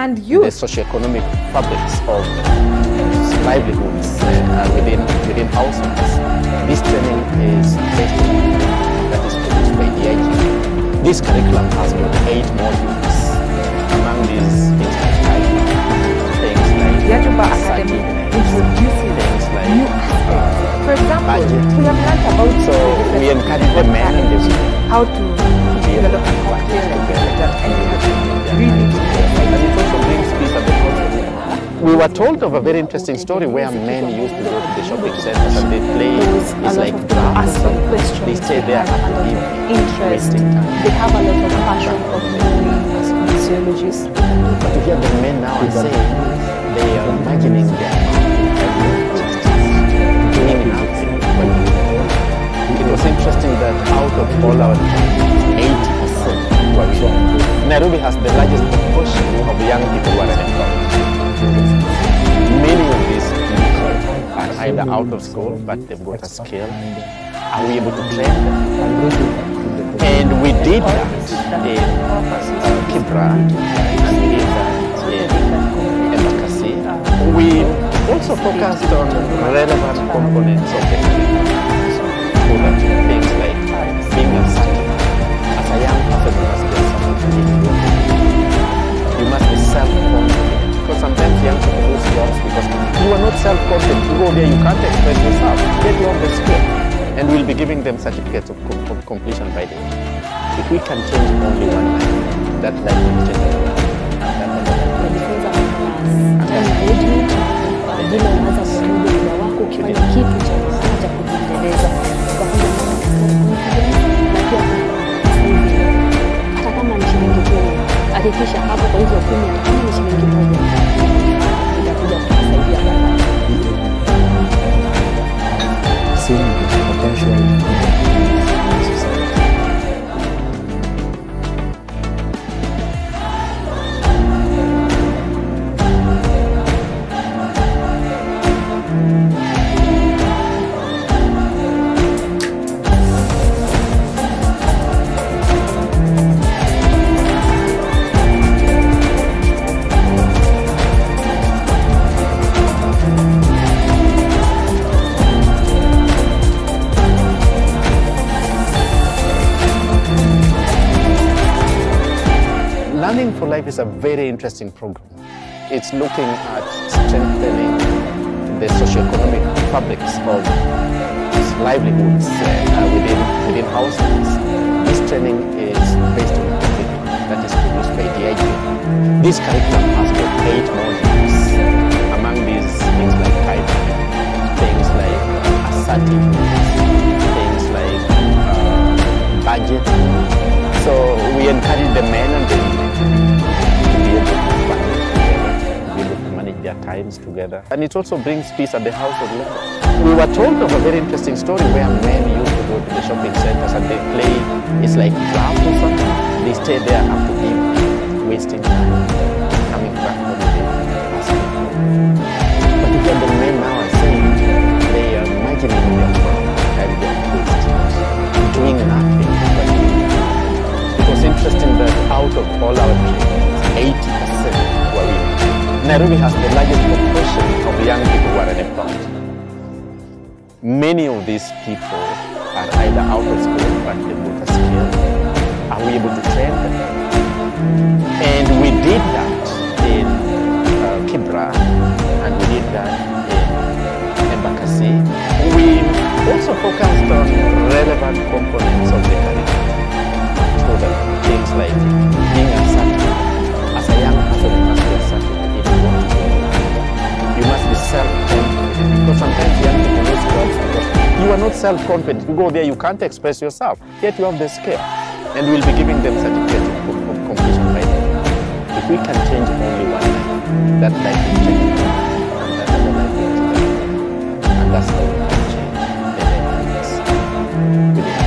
and the youth. socio-economic fabrics of livelihoods within households. This training is based on that is produced by EABL. This curriculum has got 8 modules. Among these things like Yajuba Academy introducing things like new aspects. For example, budget. we have learned about So we encourage the men and the women how to develop a cocktail and really and it also brings peace at the culture. We were told of a very interesting story where men used to go to the shopping centers and they play, it's like drafts. They stay there after interest. They have a lot of passion of learning as physiologists. But to hear the men now and saying they are imagining their doing nothing. It was interesting that out of all our 80% were women. Nairobi has the largest proportion of young people who are unemployed. Many of these people are either out of school, but they've got a skill. Are we able to train them? And we did that in Kibra, and we did that in Embakasi. We also focused on relevant components of the curriculum. So that things like being assertive. As a young person, you must be assertive. You must be self-confident. Because sometimes young people lose jobs because you are not self-confident. You go there, you can't express yourself. Yet you have the skill. And we'll be giving them certificates of completion by the way. If we can change only one life, that life will change the world. Vile unaweza kurudi muda wako ukifanya kitu cha maana cha kujiendeleza kwa hata kama ni shilingi 10, hakikisha hapo kwa hizo 10 hata kama ni shilingi 1 itakuja kukusaidia baadaye. Seeing the potential in society. Learning for Life is a very interesting program. It's looking at strengthening the socio-economic fabrics of livelihoods within households. This training is based on a curriculum that is produced by EABL. This curriculum has got 8 modules. Among these, things like typing, things like assertiveness, things like budget. So we encourage the men and the women to be able to manage together, to be able to manage their times together. And it also brings peace at the household level. We were told of a very interesting story where men used to go to the shopping centers and they play, it's like draft or something. They stay there up to evening, wasting time, coming back home and but to get the men now are saying they are imagining their mom and their kids doing nothing but it was interesting that out of all our trainings, 80% were women. Nairobi has the largest proportion of young people who are unemployed. Many of these people are either out of school, but they've got a skill. Are we able to train them? And we did that in Kibra, and we did that in Embakasi. We also focused on relevant components of the curriculum. So that things like being assertive. As a young person, you must be assertive if you want to. You must be self-confident. Because sometimes young people lose jobs because you are not self-confident. You go there, you can't express yourself. Yet you have the skill. And we'll be giving them certificates of completion by the way. If we can change only one life, that life will change the world. And that other life will change the world. And that's how we can change the dynamics within.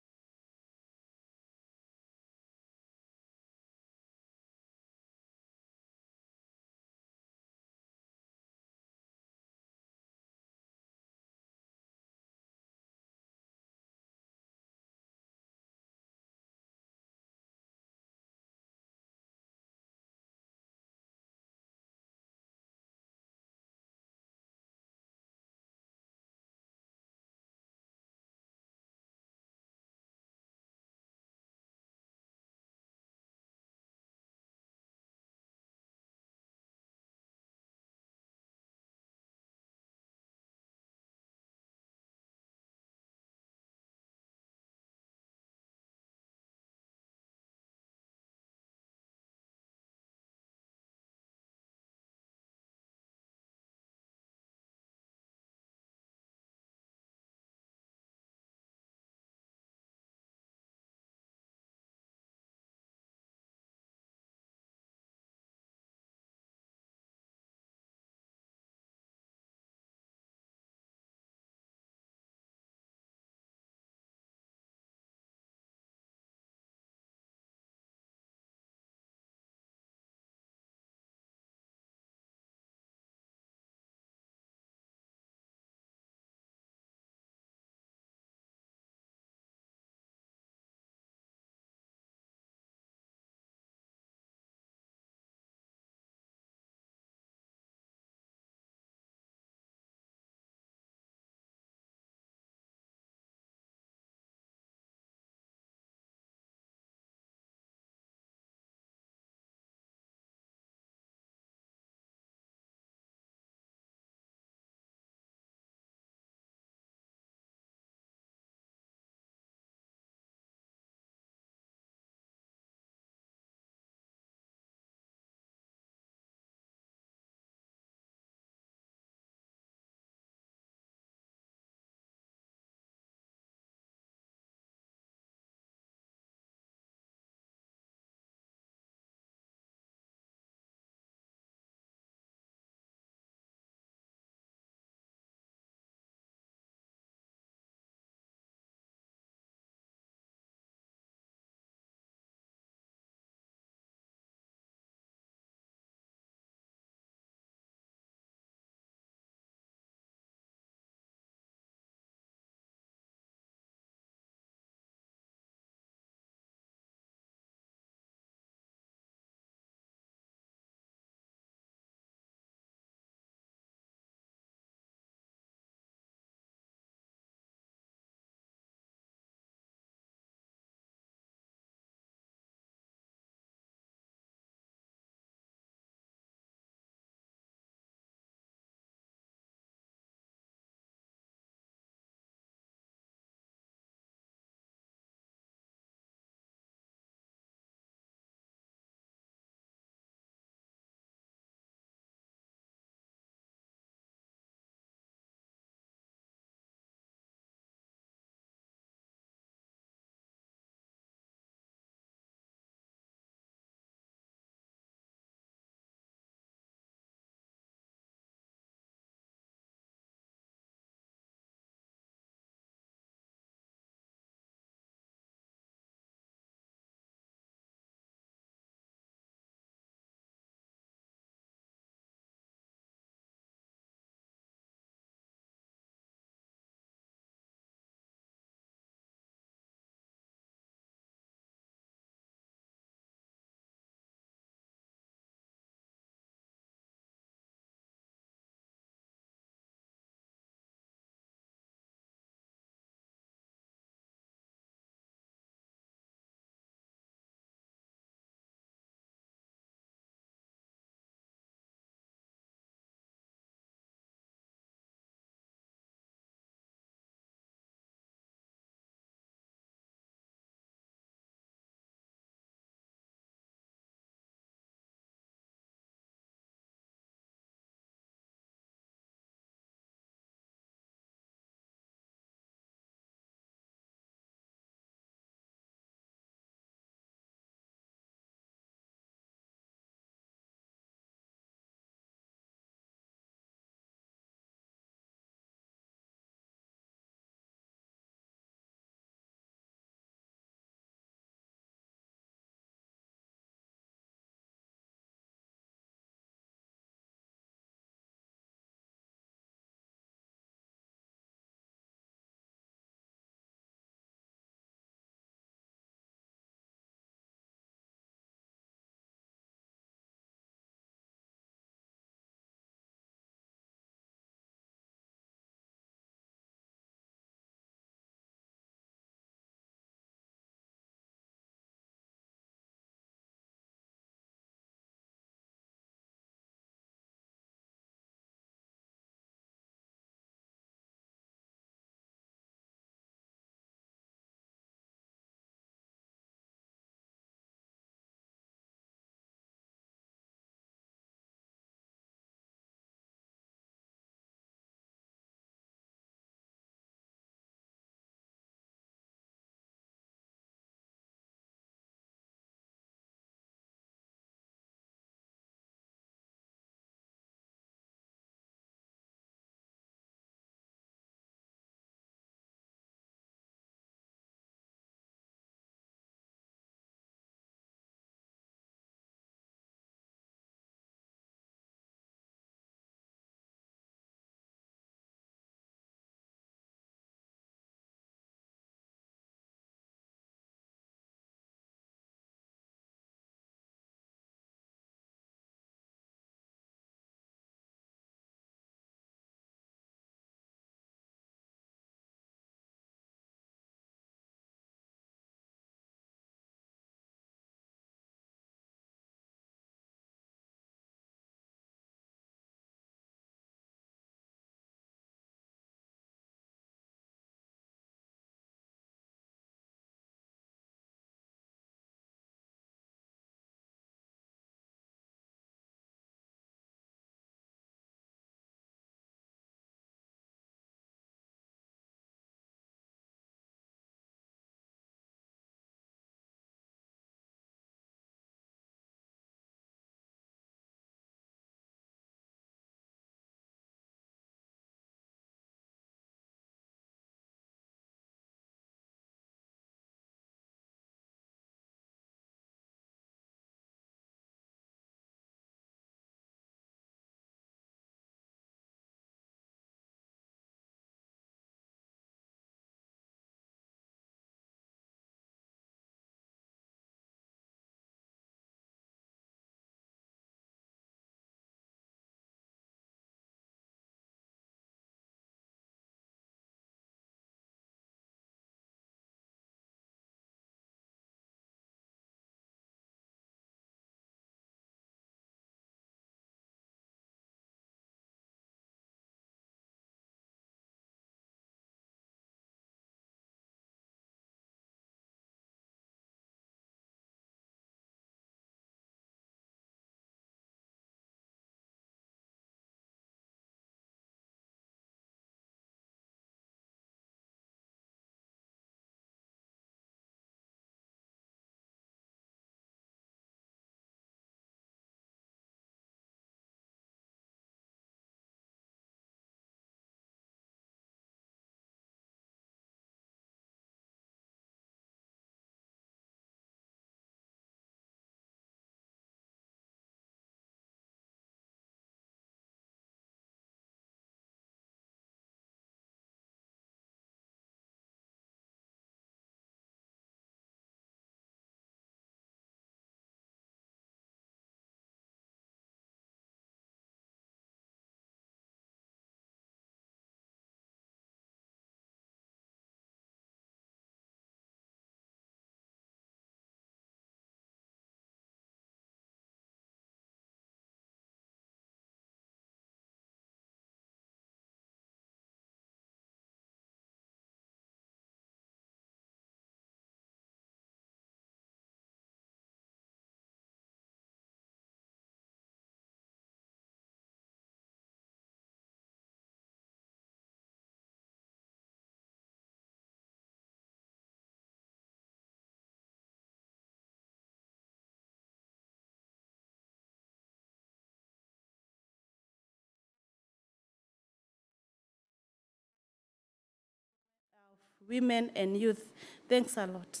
women and youth. Thanks a lot.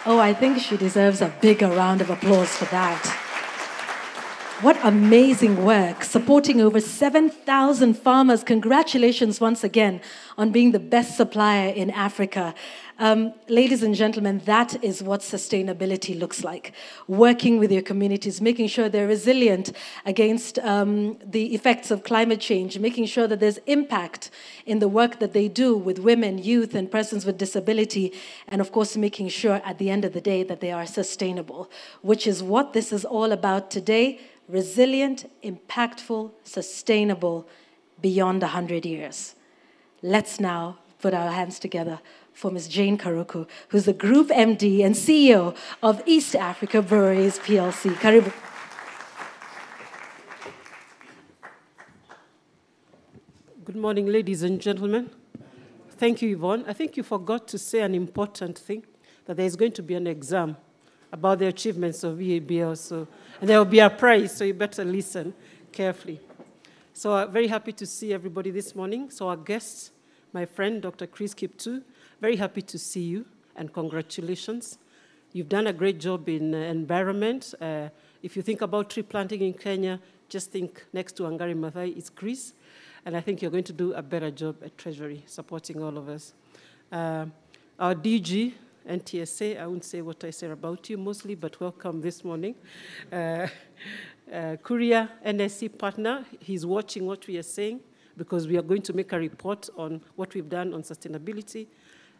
Oh, I think she deserves a bigger round of applause for that. What amazing work, supporting over 7,000 farmers. Congratulations once again on being the best supplier in Africa. Ladies and gentlemen, that is what sustainability looks like. Working with your communities, making sure they're resilient against the effects of climate change, making sure that there's impact in the work that they do with women, youth, and persons with disability, and of course, making sure at the end of the day that they are sustainable, which is what this is all about today. Resilient, impactful, sustainable, beyond 100 years. Let's now put our hands together for Ms. Jane Karuku, who's the Group MD and CEO of East Africa Breweries PLC. Karibu. Good morning, ladies and gentlemen. Thank you, Yvonne. I think you forgot to say an important thing, that there's going to be an exam about the achievements of EABL, and there will be a prize, so you better listen carefully. So I'm very happy to see everybody this morning. So our guest, my friend, Dr. Chris Kiptoo, very happy to see you, and congratulations. You've done a great job in environment. If you think about tree planting in Kenya, just think next to Wangari Maathai is Chris, and I think you're going to do a better job at Treasury, supporting all of us. Our DG, NTSA, I won't say what I say about you mostly, but welcome this morning. Kuria, NSC partner, he's watching what we are saying because we are going to make a report on what we've done on sustainability.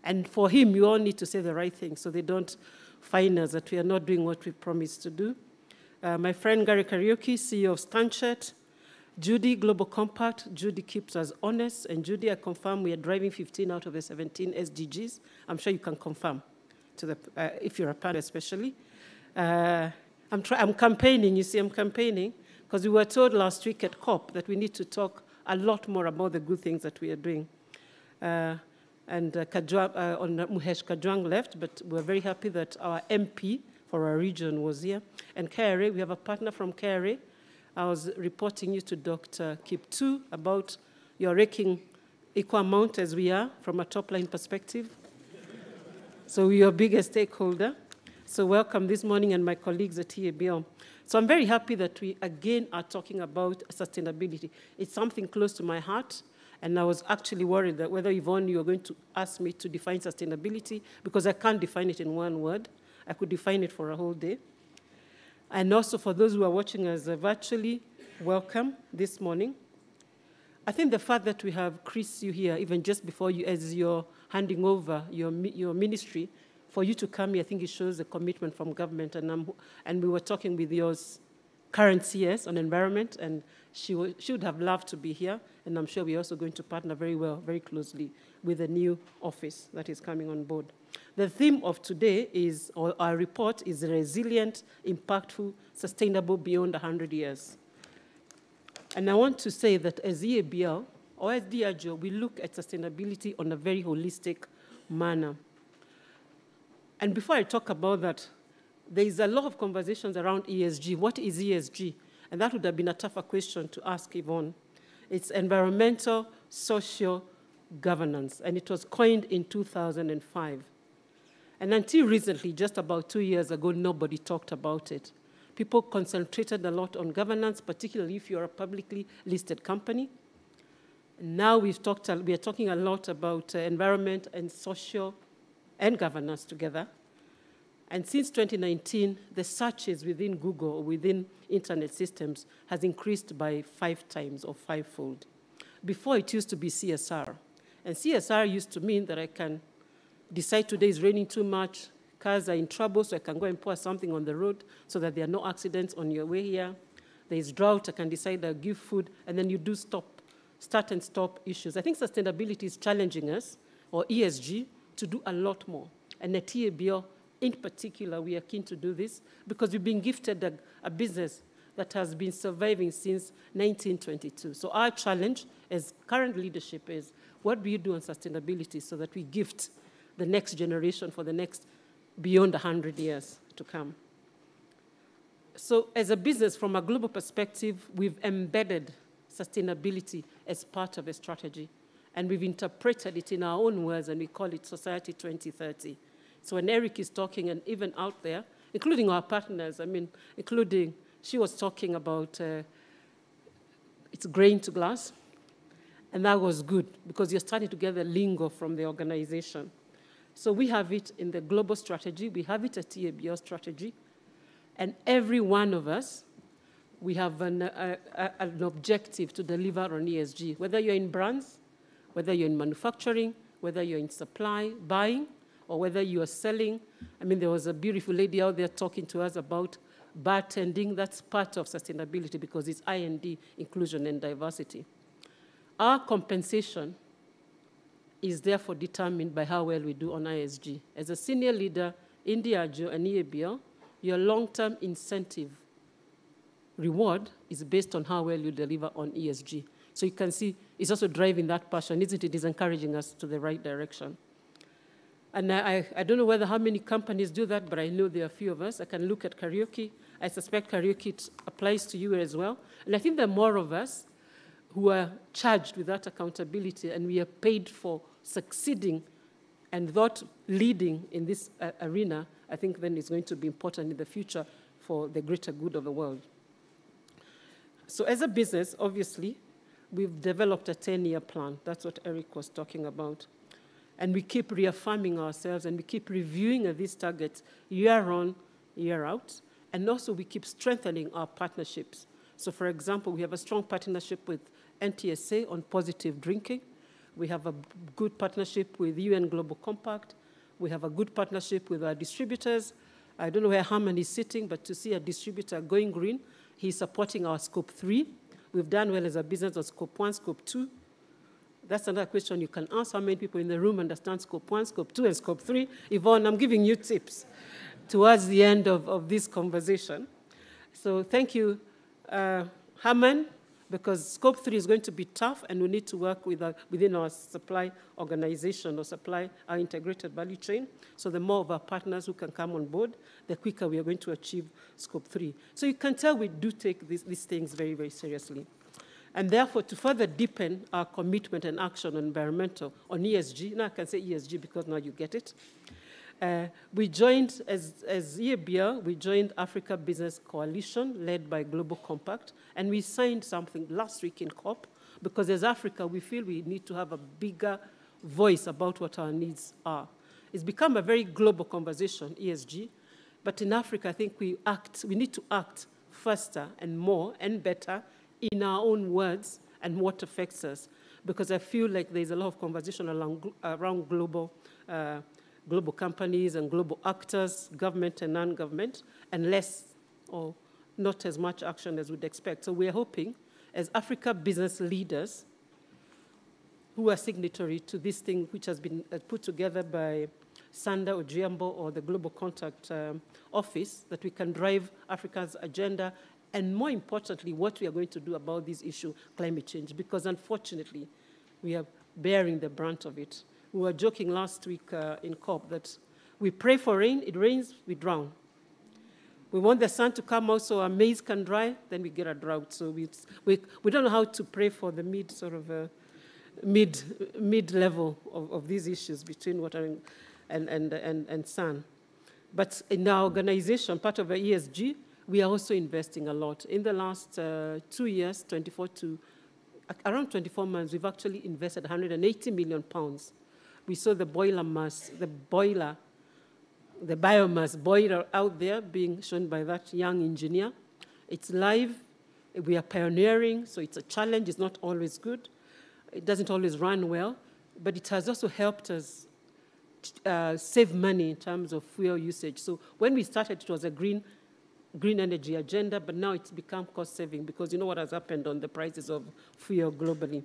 And for him, you all need to say the right thing so they don't find us that we are not doing what we promised to do. My friend Gary Karaoke, CEO of Stanchet. Judy, Global Compact. Judy keeps us honest. And Judy, I confirm we are driving 15 out of the 17 SDGs. I'm sure you can confirm. To the, if you're a parent especially. I'm campaigning, you see, I'm campaigning, because we were told last week at COP that we need to talk a lot more about the good things that we are doing. Muhesh Kajwang left, but we're very happy that our MP for our region was here. And KRA, we have a partner from KRA. I was reporting you to Dr. Kiptoo about your raking equal amount as we are from a top-line perspective. So we are your biggest stakeholder. So welcome this morning and my colleagues at EABL. So I'm very happy that we again are talking about sustainability. It's something close to my heart, and I was actually worried that whether Yvonne, you are going to ask me to define sustainability, because I can't define it in one word. I could define it for a whole day. And also for those who are watching us virtually, welcome this morning. I think the fact that we have Chris, you here, even just before you, as you're handing over your ministry, for you to come here, I think it shows the commitment from government. And we were talking with your current CS on environment, and she would have loved to be here. And I'm sure we're also going to partner very well, very closely with the new office that is coming on board. The theme of today is, or our report is resilient, impactful, sustainable beyond 100 years. And I want to say that as EABL, or as Diageo, we look at sustainability on a very holistic manner. And before I talk about that, there is a lot of conversations around ESG. What is ESG? And that would have been a tougher question to ask Yvonne. It's environmental, social governance, and it was coined in 2005. And until recently, just about 2 years ago, nobody talked about it. People concentrated a lot on governance, particularly if you're a publicly listed company. Now we are talking a lot about environment and social and governance together. And since 2019, the searches within Google or within internet systems has increased by 5 times or 5-fold. Before, it used to be CSR. And CSR used to mean that I can decide today is raining too much, cars are in trouble, so I can go and pour something on the road so that there are no accidents on your way here. There is drought, I can decide I'll give food, and then you do start and stop issues. I think sustainability is challenging us, or ESG, to do a lot more. And at EABL, in particular, we are keen to do this because we've been gifted a business that has been surviving since 1922. So our challenge as current leadership is, what do you do on sustainability so that we gift the next generation for the next beyond 100 years to come? So as a business, from a global perspective, we've embedded sustainability as part of a strategy. And we've interpreted it in our own words, and we call it Society 2030. So when Eric is talking, and even out there, including our partners, I mean, including, she was talking about it's grain to glass, and that was good because you're starting to get the lingo from the organization. So we have it in the global strategy, we have it at EABL strategy, and every one of us, we have an objective to deliver on ESG, whether you're in brands, whether you're in manufacturing, whether you're in supply, buying, or whether you are selling. I mean, there was a beautiful lady out there talking to us about bartending. That's part of sustainability because it's I&D, inclusion and diversity. Our compensation is therefore determined by how well we do on ISG. As a senior leader in Diageo and EABL, your long-term incentive reward is based on how well you deliver on ESG. So you can see it's also driving that passion, isn't it? It's encouraging us to the right direction. And I don't know whether how many companies do that, but I know there are a few of us. I can look at karaoke. I suspect karaoke applies to you as well. And I think there are more of us who are charged with that accountability, and we are paid for succeeding and not leading in this arena. I think then it's going to be important in the future for the greater good of the world. So as a business, obviously, we've developed a 10-year plan. That's what Eric was talking about. And we keep reaffirming ourselves, and we keep reviewing these targets year on, year out. And also, we keep strengthening our partnerships. So, for example, we have a strong partnership with NTSA on positive drinking. We have a good partnership with UN Global Compact. We have a good partnership with our distributors. I don't know where Herman is sitting, but to see a distributor going green, he's supporting our Scope 3. We've done well as a business on Scope 1, Scope 2. That's another question you can ask. How many people in the room understand Scope 1, Scope 2, and Scope 3? Yvonne, I'm giving you tips towards the end of this conversation. So thank you, Herman, because Scope 3 is going to be tough, and we need to work within our supply organization or our integrated value chain. So the more of our partners who can come on board, the quicker we are going to achieve Scope 3. So you can tell we do take these things very, very seriously. And therefore, to further deepen our commitment and action on environmental, on ESG, now I can say ESG because now you get it, we joined, as EABL, we joined Africa Business Coalition, led by Global Compact, and we signed something last week in COP, because as Africa, we feel we need to have a bigger voice about what our needs are. It's become a very global conversation, ESG, but in Africa, I think we need to act faster and more and better in our own words and what affects us, because I feel like there's a lot of conversation around global companies and global actors, government and non-government, and less or not as much action as we'd expect. So we're hoping, as Africa business leaders who are signatory to this thing, which has been put together by Sanda Ojiambo or the Global Contact Office, that we can drive Africa's agenda, and more importantly, what we are going to do about this issue, climate change, because unfortunately, we are bearing the brunt of it. We were joking last week in COP that we pray for rain, it rains, we drown. We want the sun to come out so our maize can dry, then we get a drought. So we don't know how to pray for the mid-level of these issues between water and sun. But in our organization, part of our ESG, we are also investing a lot. In the last 2 years, around 24 months, we've actually invested 180 million pounds. We saw the biomass boiler out there being shown by that young engineer. It's live. We are pioneering, so it's a challenge. It's not always good. It doesn't always run well, but it has also helped us save money in terms of fuel usage. So when we started, it was a green energy agenda, but now it's become cost-saving because you know what has happened on the prices of fuel globally.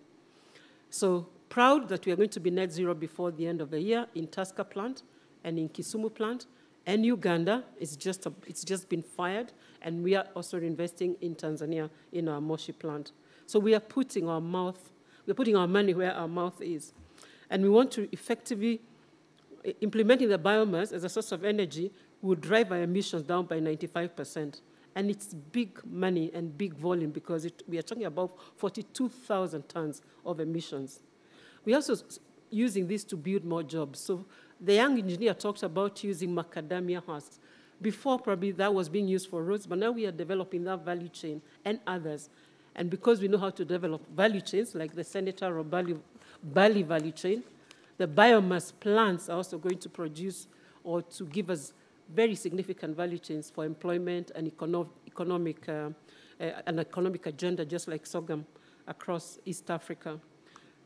So proud that we are going to be net zero before the end of the year in Tusker plant and in Kisumu plant, and Uganda it's just been fired, and we are also investing in Tanzania in our Moshi plant. So we are putting our money where our mouth is, and we want to effectively implementing the biomass as a source of energy will drive our emissions down by 95%. And it's big money and big volume because we are talking about 42,000 tons of emissions. We're also using this to build more jobs. So the young engineer talked about using macadamia husks. Before, probably that was being used for roads, but now we are developing that value chain and others. And because we know how to develop value chains, like the Senator or barley value chain, the biomass plants are also going to produce or to give us very significant value chains for employment and economic agenda, just like sorghum across East Africa.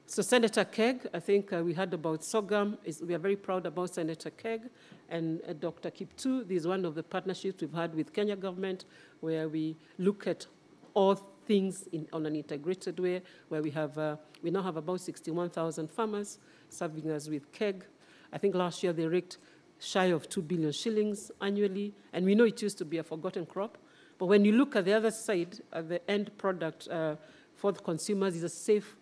So Senator Keg, I think we heard about sorghum. We are very proud about Senator Keg and Dr. Kiptu. This is one of the partnerships we've had with Kenya government, where we look at all things on an integrated way, where we now have about 61,000 farmers serving us with Keg. I think last year they raked shy of 2 billion shillings annually, and we know it used to be a forgotten crop. But when you look at the other side, the end product for the consumers is a safe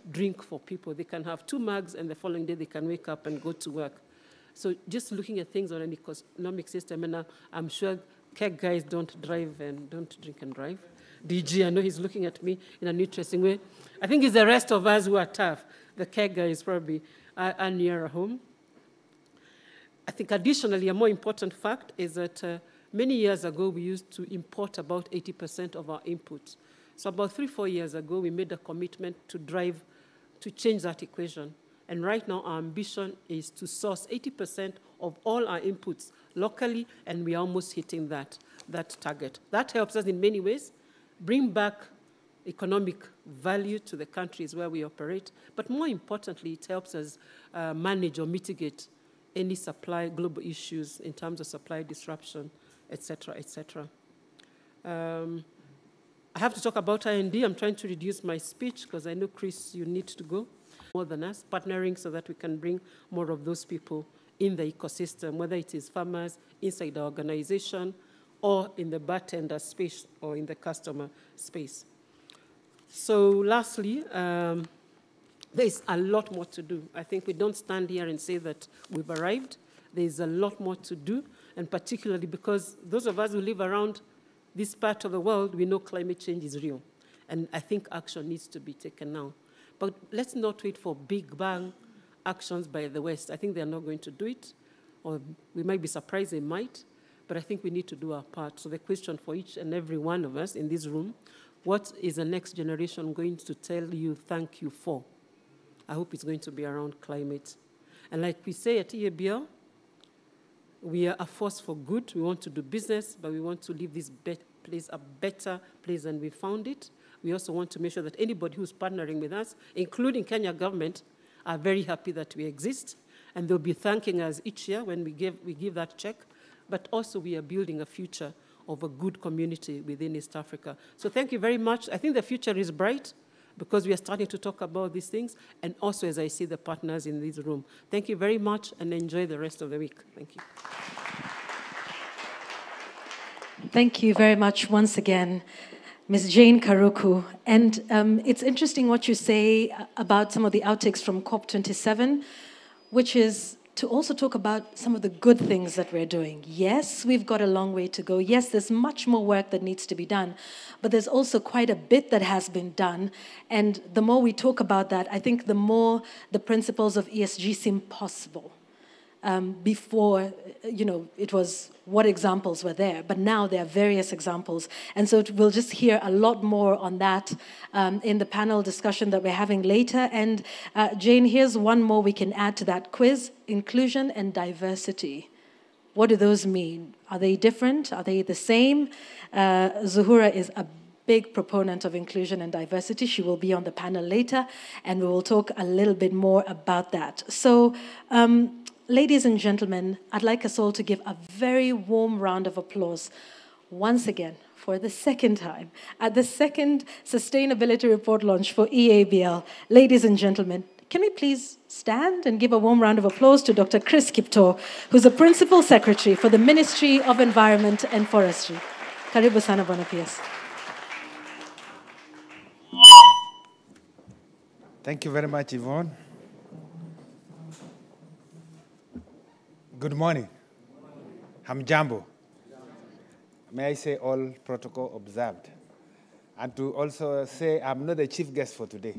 drink for people. They can have 2 mugs, and the following day they can wake up and go to work. So just looking at things on an economic system, and I'm sure Keg guys don't drive and don't drink and drive. DG, I know he's looking at me in an interesting way. I think it's the rest of us who are tough. The Keg guys probably are nearer home. I think additionally, a more important fact is that many years ago, we used to import about 80% of our inputs. So about 3-4 years ago, we made a commitment to change that equation. And right now, our ambition is to source 80% of all our inputs locally, and we are almost hitting that target. That helps us in many ways, bring back economic value to the countries where we operate, but more importantly, it helps us manage or mitigate any global issues in terms of supply disruption, et cetera, et cetera. I have to talk about R&D. I'm trying to reduce my speech because I know, Chris, you need to go more than us, partnering so that we can bring more of those people in the ecosystem, whether it is farmers inside the organization or in the bartender space or in the customer space. So lastly, there's a lot more to do. I think we don't stand here and say that we've arrived. There's a lot more to do, and particularly because those of us who live around this part of the world, we know climate change is real. And I think action needs to be taken now. But let's not wait for big bang actions by the West. I think they're not going to do it, or we might be surprised they might, but I think we need to do our part. So the question for each and every one of us in this room, what is the next generation going to tell you thank you for? I hope it's going to be around climate. And like we say at EABL, we are a force for good. We want to do business, but we want to leave this place a better place than we found it. We also want to make sure that anybody who's partnering with us, including Kenya government, are very happy that we exist. And they'll be thanking us each year when we give that check. But also we are building a future of a good community within East Africa. So thank you very much. I think the future is bright because we are starting to talk about these things, and also as I see the partners in this room. Thank you very much, and enjoy the rest of the week. Thank you. Thank you very much once again, Ms. Jane Karuku. And it's interesting what you say about some of the outtakes from COP27, which is to also talk about some of the good things that we're doing. Yes, we've got a long way to go. Yes, there's much more work that needs to be done, but there's also quite a bit that has been done. And the more we talk about that, I think the more the principles of ESG seem possible. Before, it was what examples were there, but now there are various examples. And so we'll just hear a lot more on that in the panel discussion that we're having later. And Jane, here's one more we can add to that quiz: inclusion and diversity. What do those mean? Are they different? Are they the same? Zuhura is a big proponent of inclusion and diversity. She will be on the panel later, and we will talk a little bit more about that. So, ladies and gentlemen, I'd like us all to give a very warm round of applause once again for the second time at the second Sustainability Report launch for EABL. Ladies and gentlemen, can we please stand and give a warm round of applause to Dr. Chris Kipto, who's the Principal Secretary for the Ministry of Environment and Forestry. Karibu sana Bwana PS. Thank you very much, Yvonne. Good morning. Hamjambo. May I say all protocol observed? And to also say I'm not the chief guest for today.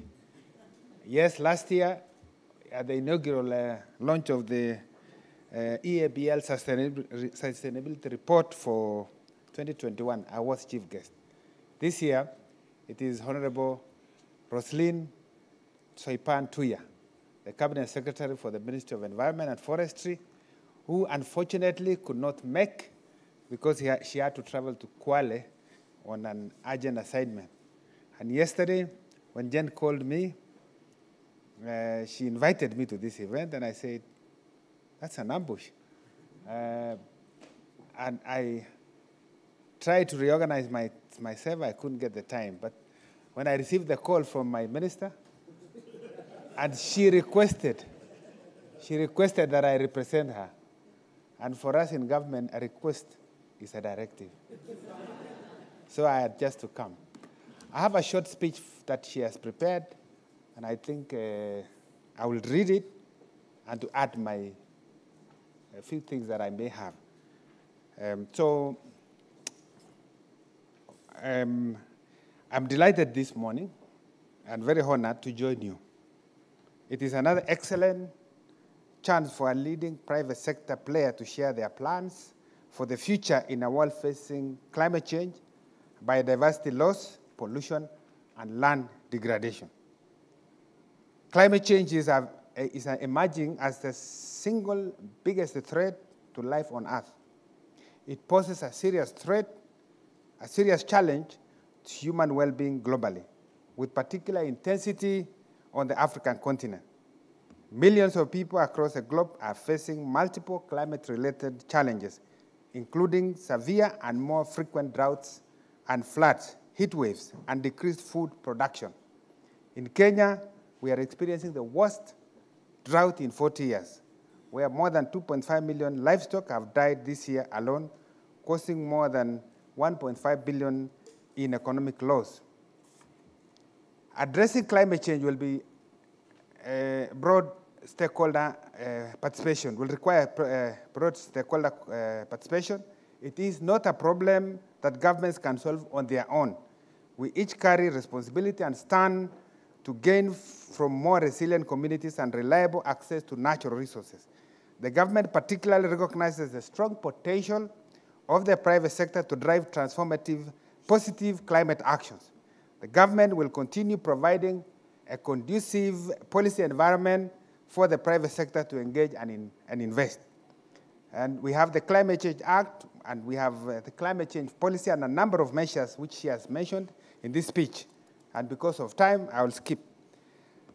Yes, last year at the inaugural launch of the EABL Sustainability Report for 2021. I was chief guest. This year, it is Honorable Roslyn Soipan Tuya, the Cabinet Secretary for the Ministry of Environment and Forestry, who unfortunately could not make because she had to travel to Kwale on an urgent assignment. And yesterday, when Jen called me, she invited me to this event, and I said, that's an ambush. And I tried to reorganize myself. I couldn't get the time. But when I received the call from my minister, and she requested that I represent her. And for us in government, a request is a directive. So I had just to come. I have a short speech that she has prepared, and I think I will read it and to add a few things that I may have. I'm delighted this morning and very honored to join you. It is another excellent chance for a leading private sector player to share their plans for the future in a world facing climate change, biodiversity loss, pollution, and land degradation. Climate change is emerging as the single biggest threat to life on Earth. It poses a serious threat, a serious challenge to human well-being globally, with particular intensity on the African continent. Millions of people across the globe are facing multiple climate-related challenges, including severe and more frequent droughts and floods, heat waves, and decreased food production. In Kenya, we are experiencing the worst drought in 40 years, where more than 2.5 million livestock have died this year alone, causing more than 1.5 billion in economic loss. Addressing climate change will be broad stakeholder participation, will require broad stakeholder participation. It is not a problem that governments can solve on their own. We each carry responsibility and stand to gain from more resilient communities and reliable access to natural resources. The government particularly recognizes the strong potential of the private sector to drive transformative, positive climate actions. The government will continue providing a conducive policy environment for the private sector to engage and invest. And we have the Climate Change Act, and we have the climate change policy and a number of measures which she has mentioned in this speech. And because of time, I will skip.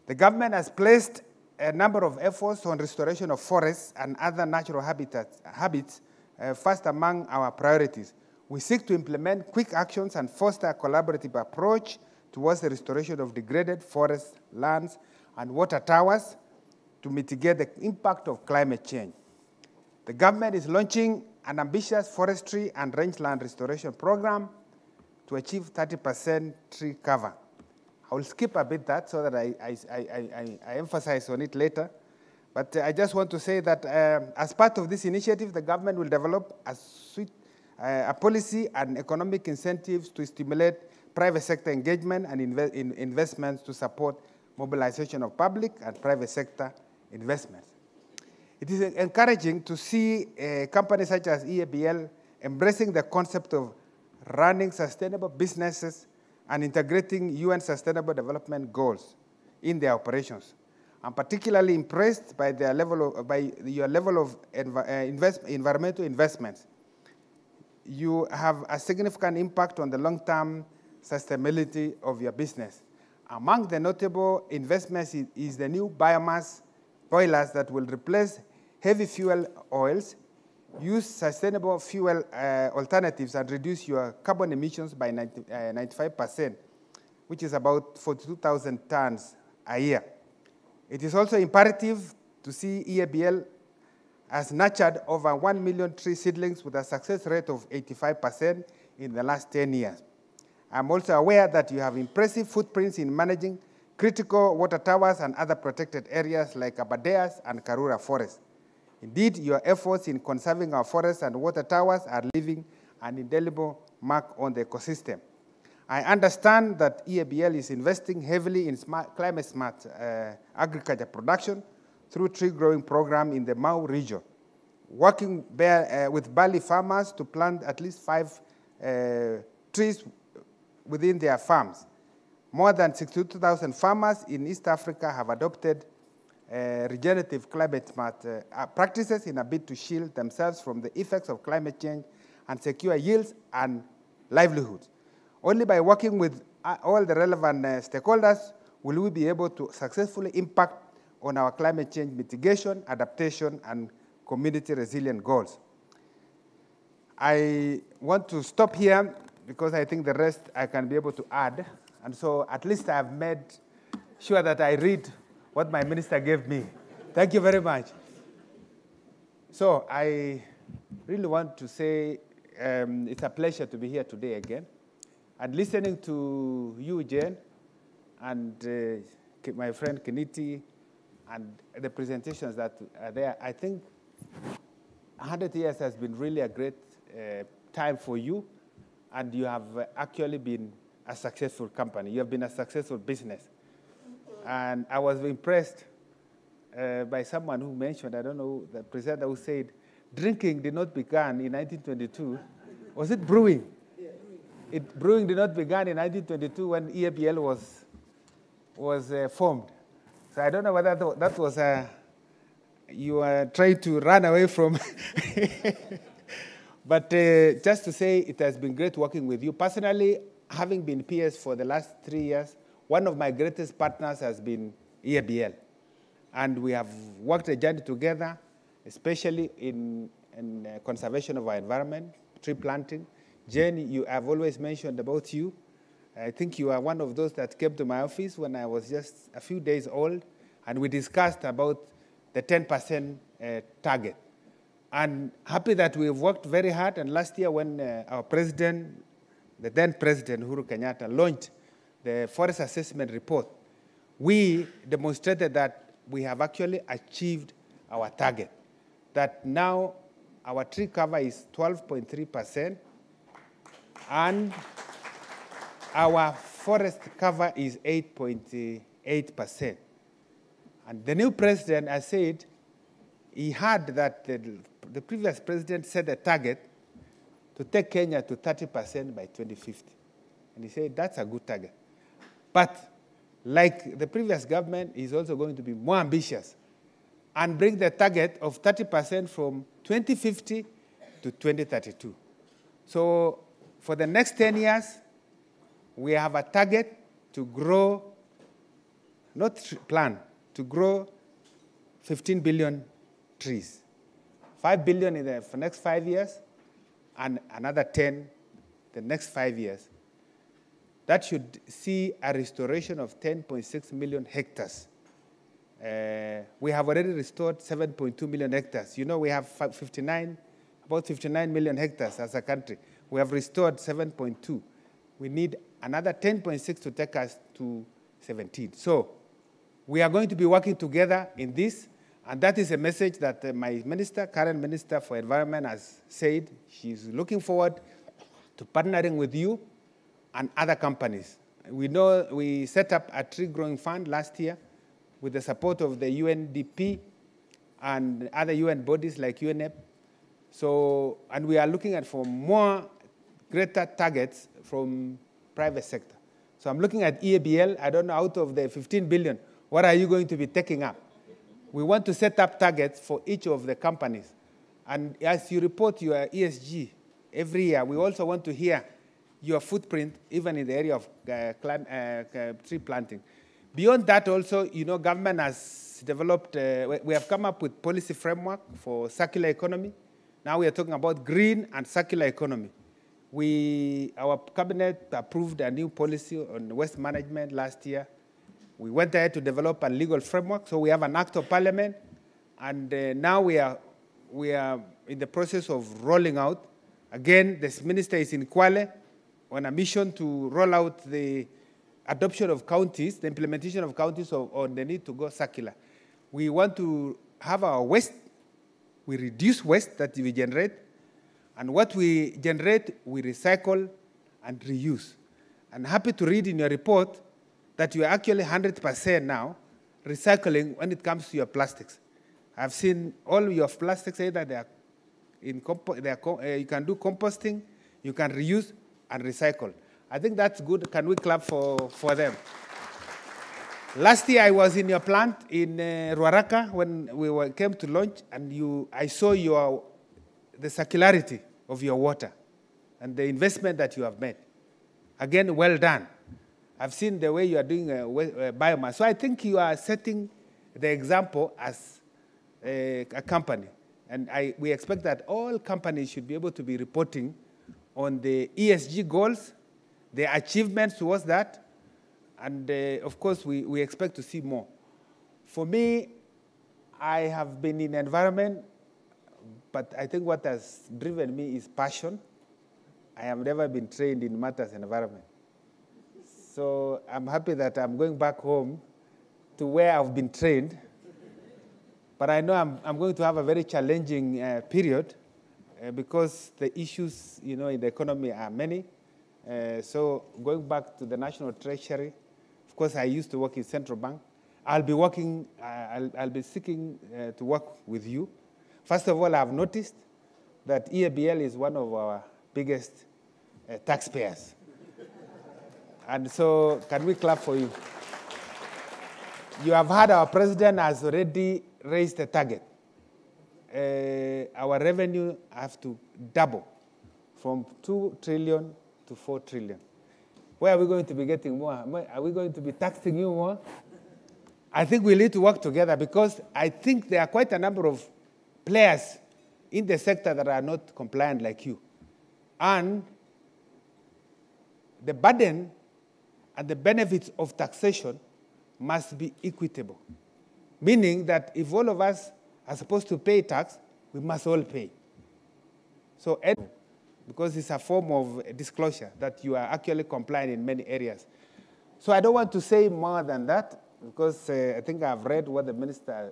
The government has placed a number of efforts on restoration of forests and other natural habits first among our priorities. We seek to implement quick actions and foster a collaborative approach towards the restoration of degraded forests, lands, and water towers to mitigate the impact of climate change. The government is launching an ambitious forestry and rangeland restoration program to achieve 30% tree cover. I will skip a bit that so that I emphasize on it later. But I just want to say that as part of this initiative, the government will develop a policy and economic incentives to stimulate private sector engagement and investments to support mobilization of public and private sector investments. It is encouraging to see companies such as EABL embracing the concept of running sustainable businesses and integrating UN Sustainable Development Goals in their operations. I'm particularly impressed by your level of environmental investments. You have a significant impact on the long-term sustainability of your business. Among the notable investments is the new biomass boilers that will replace heavy fuel oils, use sustainable fuel alternatives, and reduce your carbon emissions by 95%, which is about 42,000 tons a year. It is also imperative to see EABL has nurtured over 1 million tree seedlings with a success rate of 85% in the last 10 years. I'm also aware that you have impressive footprints in managing critical water towers and other protected areas like Aberdares and Karura Forest. Indeed, your efforts in conserving our forests and water towers are leaving an indelible mark on the ecosystem. I understand that EABL is investing heavily in climate-smart agriculture production through tree growing program in the Mau region, working with barley farmers to plant at least 5 trees within their farms. More than 62,000 farmers in East Africa have adopted regenerative climate smart practices in a bid to shield themselves from the effects of climate change and secure yields and livelihoods. Only by working with all the relevant stakeholders will we be able to successfully impact on our climate change mitigation, adaptation, and community resilient goals. I want to stop here because I think the rest I can be able to add. And so at least I've made sure that I read what my minister gave me. Thank you very much. So I really want to say it's a pleasure to be here today again. And listening to you, Jane, and my friend Keniti, and the presentations that are there, I think 100 years has been really a great time for you, and you have actually been a successful company. You have been a successful business. And I was impressed by someone who mentioned, I don't know, the presenter who said, drinking did not begin in 1922. Was it brewing? Yeah, brewing did not begin in 1922 when EABL was formed. So I don't know whether that was you were trying to run away from. But just to say, it has been great working with you. Personally, having been PS for the last 3 years, one of my greatest partners has been EABL. And we have worked a journey together, especially in conservation of our environment, tree planting. Jane, I've always mentioned about you. I think you are one of those that came to my office when I was just a few days old, and we discussed about the 10% target. And happy that we've worked very hard, and last year when our president, the then President Uhuru Kenyatta, launched the forest assessment report, we demonstrated that we have actually achieved our target, that now our tree cover is 12.3%, and our forest cover is 8.8%. And the new president has said he heard that the previous president set a target to take Kenya to 30% by 2050. And he said that's a good target. But like the previous government, he's also going to be more ambitious and bring the target of 30% from 2050 to 2032. So for the next 10 years, we have a target to grow, not plan, to grow 15 billion trees. 5 billion in the next 5 years, and another 10 the next 5 years. That should see a restoration of 10.6 million hectares. We have already restored 7.2 million hectares. You know, we have about 59 million hectares as a country. We have restored 7.2. We need another 10.6 to take us to 17. So we are going to be working together in this, and that is a message that my minister, current Minister for Environment, has said. She's looking forward to partnering with you and other companies. We know we set up a tree growing fund last year with the support of the UNDP and other UN bodies like UNEP. So, and we are looking at for more greater targets from private sector. So I'm looking at EABL. I don't know, out of the 15 billion, what are you going to be taking up? We want to set up targets for each of the companies. And as you report your ESG every year, we also want to hear your footprint, even in the area of tree planting. Beyond that also, you know, government has developed, we have come up with policy framework for circular economy. Now we are talking about green and circular economy. Our cabinet approved a new policy on waste management last year. We went ahead to develop a legal framework, so we have an act of parliament, and now we are in the process of rolling out. Again, this minister is in Kwale on a mission to roll out the adoption of counties, the implementation of counties on the need to go circular. We want to have our waste, we reduce waste that we generate, and what we generate, we recycle and reuse. I'm happy to read in your report that you are actually 100% now recycling when it comes to your plastics. I've seen all your plastics either they are you can do composting, you can reuse and recycle. I think that's good. Can we clap for them? Last year I was in your plant in Ruaraka when we came to launch, and I saw the circularity of your water and the investment that you have made. Again, well done. I've seen the way you are doing biomass. So I think you are setting the example as a company. And we expect that all companies should be able to be reporting on the ESG goals, the achievements towards that, and of course, we expect to see more. For me, I have been in environment, but I think what has driven me is passion. I have never been trained in matters environment. So I'm happy that I'm going back home to where I've been trained. But I know I'm going to have a very challenging period because the issues, in the economy are many. So going back to the National Treasury, of course, I used to work in Central Bank. I'll be seeking to work with you. First of all, I've noticed that EABL is one of our biggest taxpayers. And so, can we clap for you? You have heard our president has already raised the target. Our revenue has to double from 2 trillion to 4 trillion. Where are we going to be getting more? Are we going to be taxing you more? I think we need to work together because I think there are quite a number of players in the sector that are not compliant like you. And the burden and the benefits of taxation must be equitable, meaning that if all of us are supposed to pay tax, we must all pay. So, because it's a form of disclosure that you are actually compliant in many areas. So I don't want to say more than that because I think I've read what the minister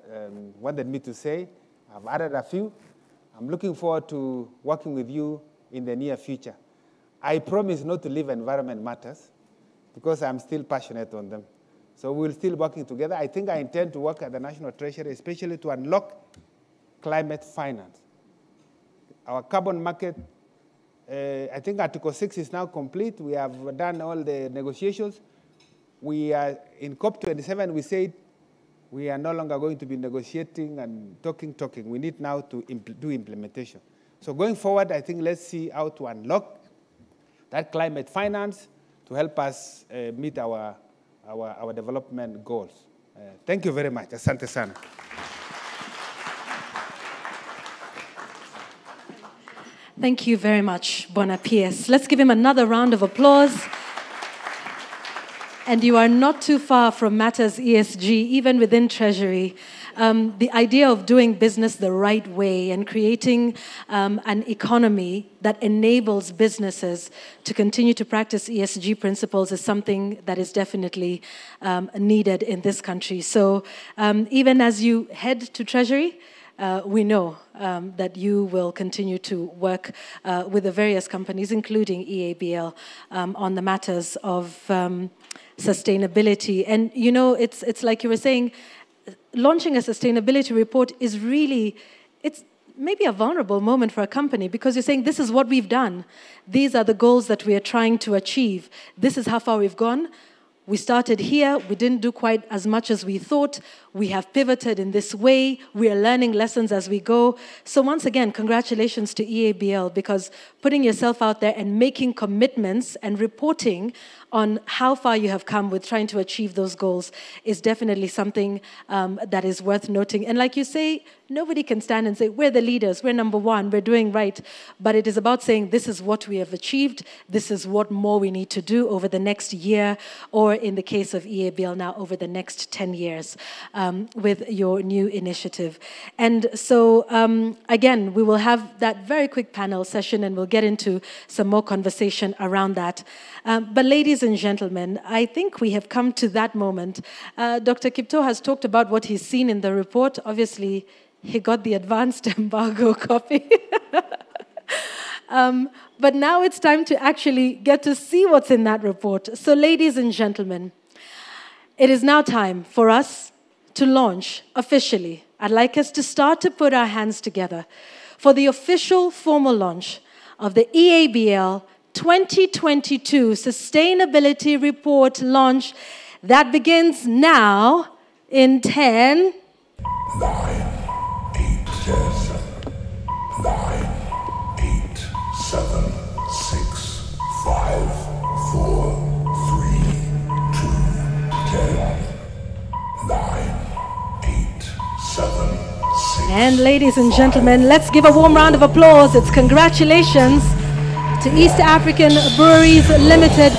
wanted me to say. I've added a few. I'm looking forward to working with you in the near future. I promise not to leave environment matters because I'm still passionate on them. So we'll still working together. I think I intend to work at the National Treasury, especially to unlock climate finance. Our carbon market, I think Article 6 is now complete. We have done all the negotiations. We are in COP27, we said we are no longer going to be negotiating and talking. We need now to do implementation. So going forward, I think let's see how to unlock that climate finance to help us meet our development goals. Thank you very much. Asante sana. Thank you very much, Bona PS. Let's give him another round of applause. And you are not too far from matters ESG, even within Treasury. The idea of doing business the right way and creating an economy that enables businesses to continue to practice ESG principles is something that is definitely needed in this country. So even as you head to Treasury, we know that you will continue to work with the various companies, including EABL, on the matters of sustainability. And, it's like you were saying, launching a sustainability report is really, it's maybe a vulnerable moment for a company because you're saying, this is what we've done. These are the goals that we are trying to achieve. This is how far we've gone. We started here, we didn't do quite as much as we thought. We have pivoted in this way. We are learning lessons as we go. So once again, congratulations to EABL because putting yourself out there and making commitments and reporting on how far you have come with trying to achieve those goals is definitely something that is worth noting. And like you say, nobody can stand and say, we're the leaders, we're number one, we're doing right. But it is about saying, this is what we have achieved, this is what more we need to do over the next year, or in the case of EABL now, over the next 10 years with your new initiative. And so, again, we will have that very quick panel session and we'll get into some more conversation around that. But ladies and gentlemen, I think we have come to that moment. Dr. Kipto has talked about what he's seen in the report. Obviously, he got the advanced embargo copy. But now it's time to actually get to see what's in that report. So ladies and gentlemen, it is now time for us to launch officially I'd like us to start to put our hands together for the official formal launch of the EABL 2022 Sustainability Report launch that begins now in 10, 9, 8, 9, 8, 7, 6, 5, 4, 3, 2, 10, 9, 8, 7, 6. And ladies and gentlemen, let's give a warm round of applause. It's congratulations to East African Breweries Limited.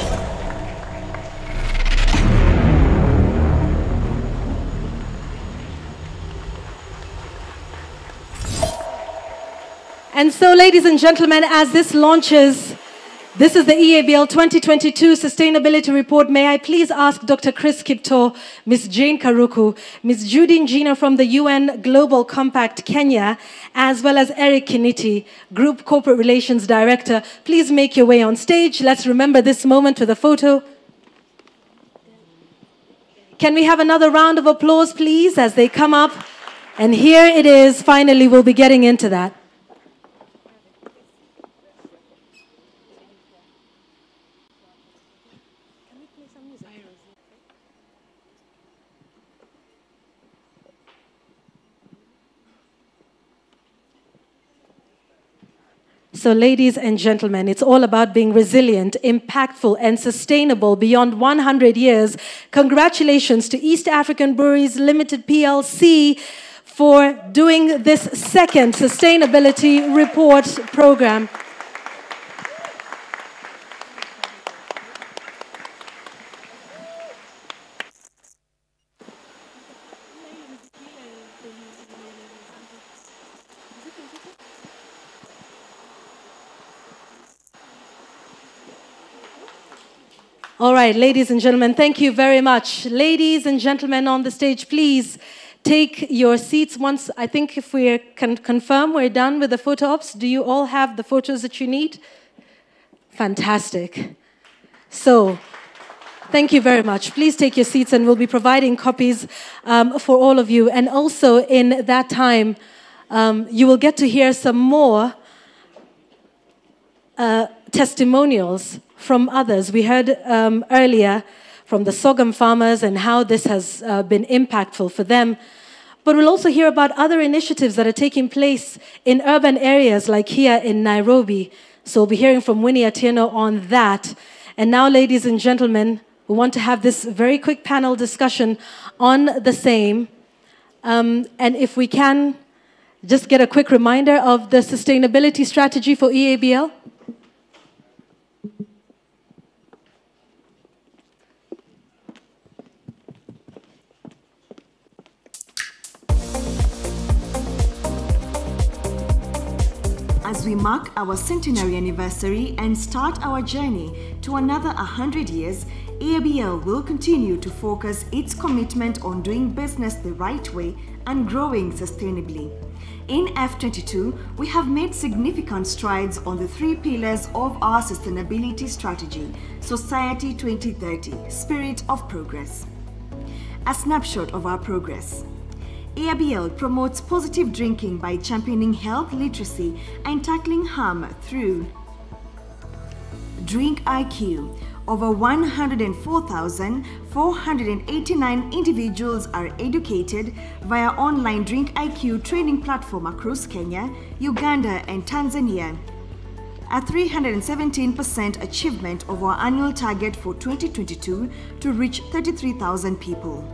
And so, ladies and gentlemen, as this launches, this is the EABL 2022 Sustainability Report. May I please ask Dr. Chris Kipto, Ms. Jane Karuku, Ms. Judy Njina from the UN Global Compact Kenya, as well as Eric Kiniti, Group Corporate Relations Director. Please make your way on stage. Let's remember this moment with a photo. Can we have another round of applause, please, as they come up? And here it is. Finally, we'll be getting into that. So, ladies and gentlemen, it's all about being resilient, impactful, and sustainable beyond 100 years. Congratulations to East African Breweries Limited PLC for doing this second Sustainability Report program. All right, ladies and gentlemen, thank you very much. Ladies and gentlemen on the stage, please take your seats. Once, I think if we can confirm we're done with the photo ops, do you all have the photos that you need? Fantastic. So, thank you very much. Please take your seats and we'll be providing copies for all of you. And also in that time, you will get to hear some more testimonials from others. We heard earlier from the sorghum farmers and how this has been impactful for them. But we'll also hear about other initiatives that are taking place in urban areas like here in Nairobi. So we'll be hearing from Winnie Atieno on that. And now, ladies and gentlemen, we want to have this very quick panel discussion on the same. And if we can, just get a quick reminder of the sustainability strategy for EABL. As we mark our centenary anniversary and start our journey to another 100 years, EABL will continue to focus its commitment on doing business the right way and growing sustainably. In F22, we have made significant strides on the 3 pillars of our sustainability strategy, Society 2030, Spirit of Progress. A snapshot of our progress. EABL promotes positive drinking by championing health literacy and tackling harm through Drink IQ. Over 104,489 individuals are educated via online Drink IQ training platform across Kenya, Uganda, and Tanzania. A 317% achievement of our annual target for 2022 to reach 33,000 people.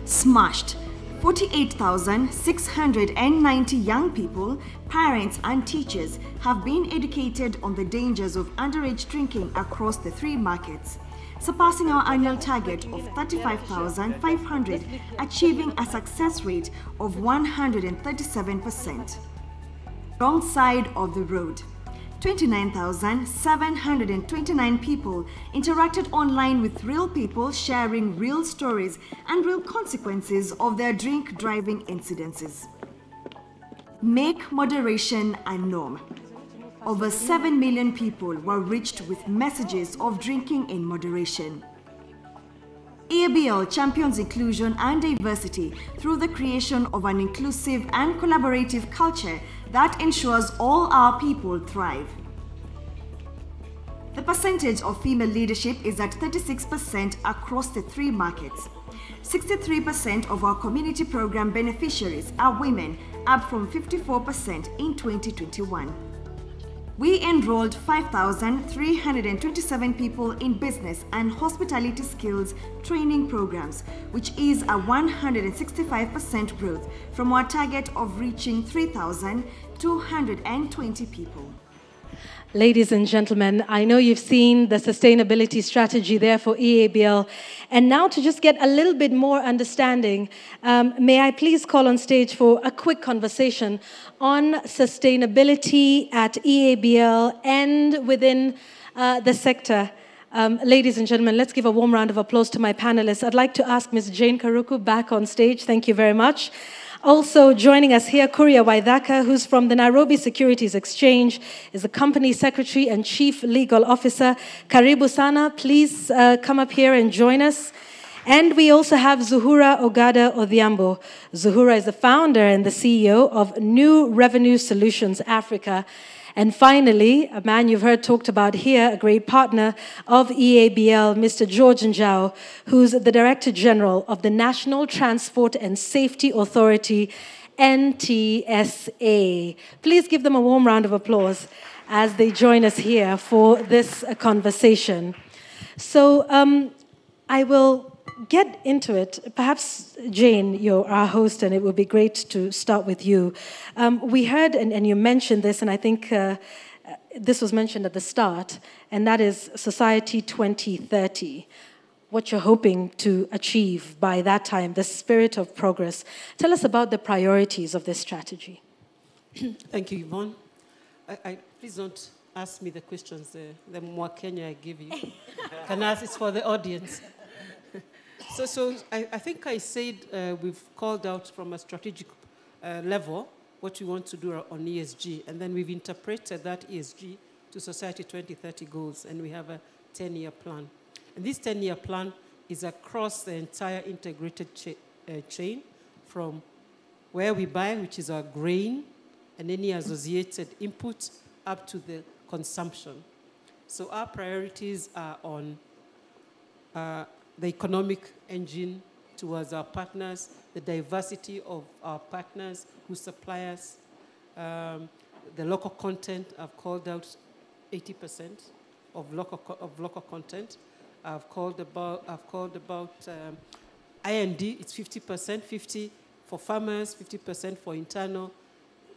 Smashed. 48,690 young people, parents and teachers have been educated on the dangers of underage drinking across the 3 markets, surpassing our annual target of 35,500, achieving a success rate of 137%. Wrong side of the road. 29,729 people interacted online with real people sharing real stories and real consequences of their drink driving incidences. Make moderation a norm. Over 7 million people were reached with messages of drinking in moderation. EABL champions inclusion and diversity through the creation of an inclusive and collaborative culture that ensures all our people thrive. The percentage of female leadership is at 36% across the 3 markets. 63% of our community program beneficiaries are women, up from 54% in 2021. We enrolled 5,327 people in business and hospitality skills training programs, which is a 165% growth from our target of reaching 3,220 people. Ladies and gentlemen, I know you've seen the sustainability strategy there for EABL. And now to just get a little bit more understanding, may I please call on stage for a quick conversation on sustainability at EABL and within the sector. Ladies and gentlemen, let's give a warm round of applause to my panelists. I'd like to ask Ms. Jane Karuku back on stage. Thank you very much. Also joining us here, Kuria Waithaka, who's from the Nairobi Securities Exchange, is the company secretary and chief legal officer. Karibu sana, please come up here and join us. And we also have Zuhura Ogada Odhiambo. Zuhura is the founder and the CEO of New Revenue Solutions Africa. And finally, a man you've heard talked about here, a great partner of EABL, Mr. George Njau, who's the Director General of the National Transport and Safety Authority, NTSA. Please give them a warm round of applause as they join us here for this conversation. So I will get into it. Perhaps, Jane, you're our host, and it would be great to start with you. We heard, and you mentioned this, and I think this was mentioned at the start, and that is Society 2030, what you're hoping to achieve by that time, the spirit of progress. Tell us about the priorities of this strategy. Thank you, Yvonne. Please don't ask me the questions, the more Kenya I give you. Can I ask it's for the audience? So I think I said we've called out from a strategic level what we want to do on ESG, and then we've interpreted that ESG to Society 2030 goals, and we have a 10-year plan. And this 10-year plan is across the entire integrated chain, from where we buy, which is our grain, and any associated input, up to the consumption. So our priorities are on the economic engine towards our partners, the diversity of our partners who supply us, the local content. I've called out 80% of local content. I've called about I&D. It's 50%, 50 for farmers, 50% for internal.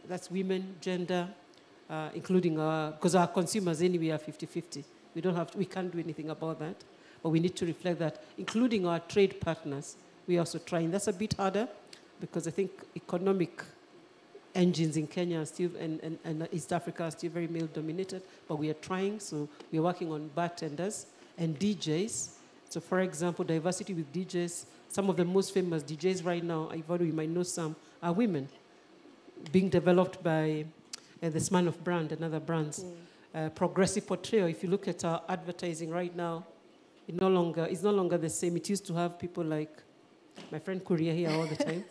That's women, gender, including because our consumers anyway are 50-50. We can't do anything about that. But we need to reflect that, including our trade partners. We're also trying. That's a bit harder because I think economic engines in Kenya are still, and East Africa are still very male-dominated, but we are trying. So we're working on bartenders and DJs. So for example, diversity with DJs. Some of the most famous DJs right now, you might know some, are women, being developed by the Sman of Brand and other brands. Progressive portrayal. If you look at our advertising right now, it's no longer the same. It used to have people like my friend Kuria here all the time.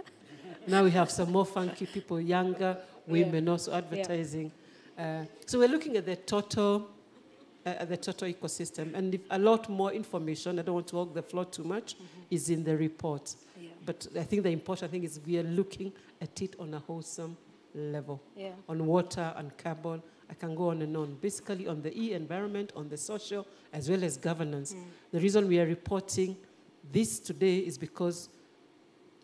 Now we have some more funky people, younger women also advertising. So we're looking at the total ecosystem, and a lot more information. I don't want to hog the floor too much. Is in the report, but I think the important thing is we are looking at it on a wholesome level, on water and carbon. I can go on and on. Basically on the environment, on the social, as well as governance. The reason we are reporting this today is because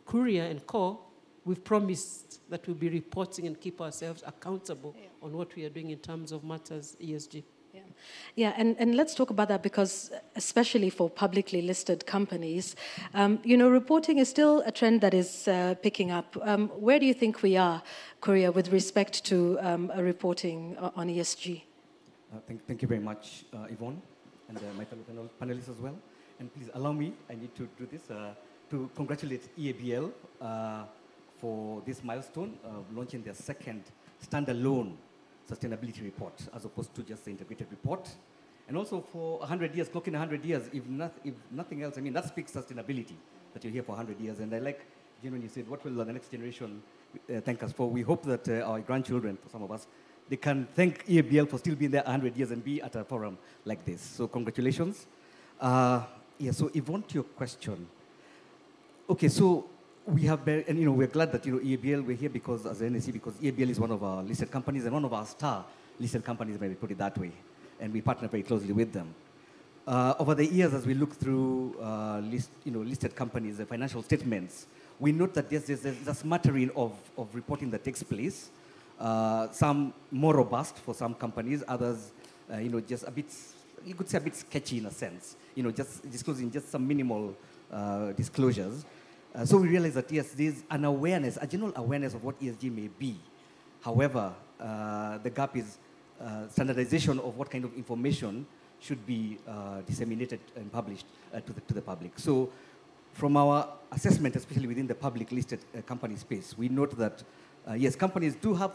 Kuria and Co, we've promised that we'll be reporting and keep ourselves accountable on what we are doing in terms of matters ESG. Yeah, and let's talk about that because especially for publicly listed companies, reporting is still a trend that is picking up. Where do you think we are, Korea, with respect to reporting on ESG? Thank you very much, Yvonne, and my fellow panelists as well. And please allow me, I need to do this, to congratulate EABL for this milestone of launching their second standalone sustainability report, as opposed to just the integrated report. And also for 100 years, clocking 100 years, if nothing else, I mean, that speaks sustainability, that you're here for 100 years. And I like, when you said, what will the next generation thank us for? We hope that our grandchildren, for some of us, they can thank EABL for still being there 100 years and be at a forum like this. So congratulations. Yeah, so Yvonne, to your question. Okay, so we have, and we're glad that EABL, we're here because as an NSC, because EABL is one of our listed companies and one of our star listed companies, maybe put it that way, and we partner very closely with them. Over the years, as we look through listed companies, the financial statements, we note that there's a smattering of reporting that takes place. Some more robust for some companies, others, just a bit, you could say a bit sketchy in a sense, just disclosing just some minimal disclosures. So we realize that, yes, there's an awareness, a general awareness of what ESG may be. However, the gap is standardization of what kind of information should be disseminated and published to the public. So from our assessment, especially within the public listed company space, we note that, yes, companies do have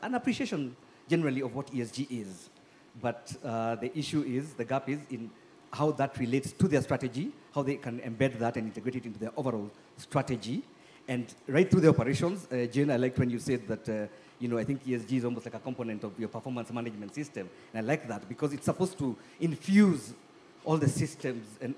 an appreciation generally of what ESG is. But the issue is, the gap is in how that relates to their strategy, how they can embed that and integrate it into their overall strategy. And right through the operations, Jane, I liked when you said that, I think ESG is almost like a component of your performance management system. And I like that because it's supposed to infuse all the systems and,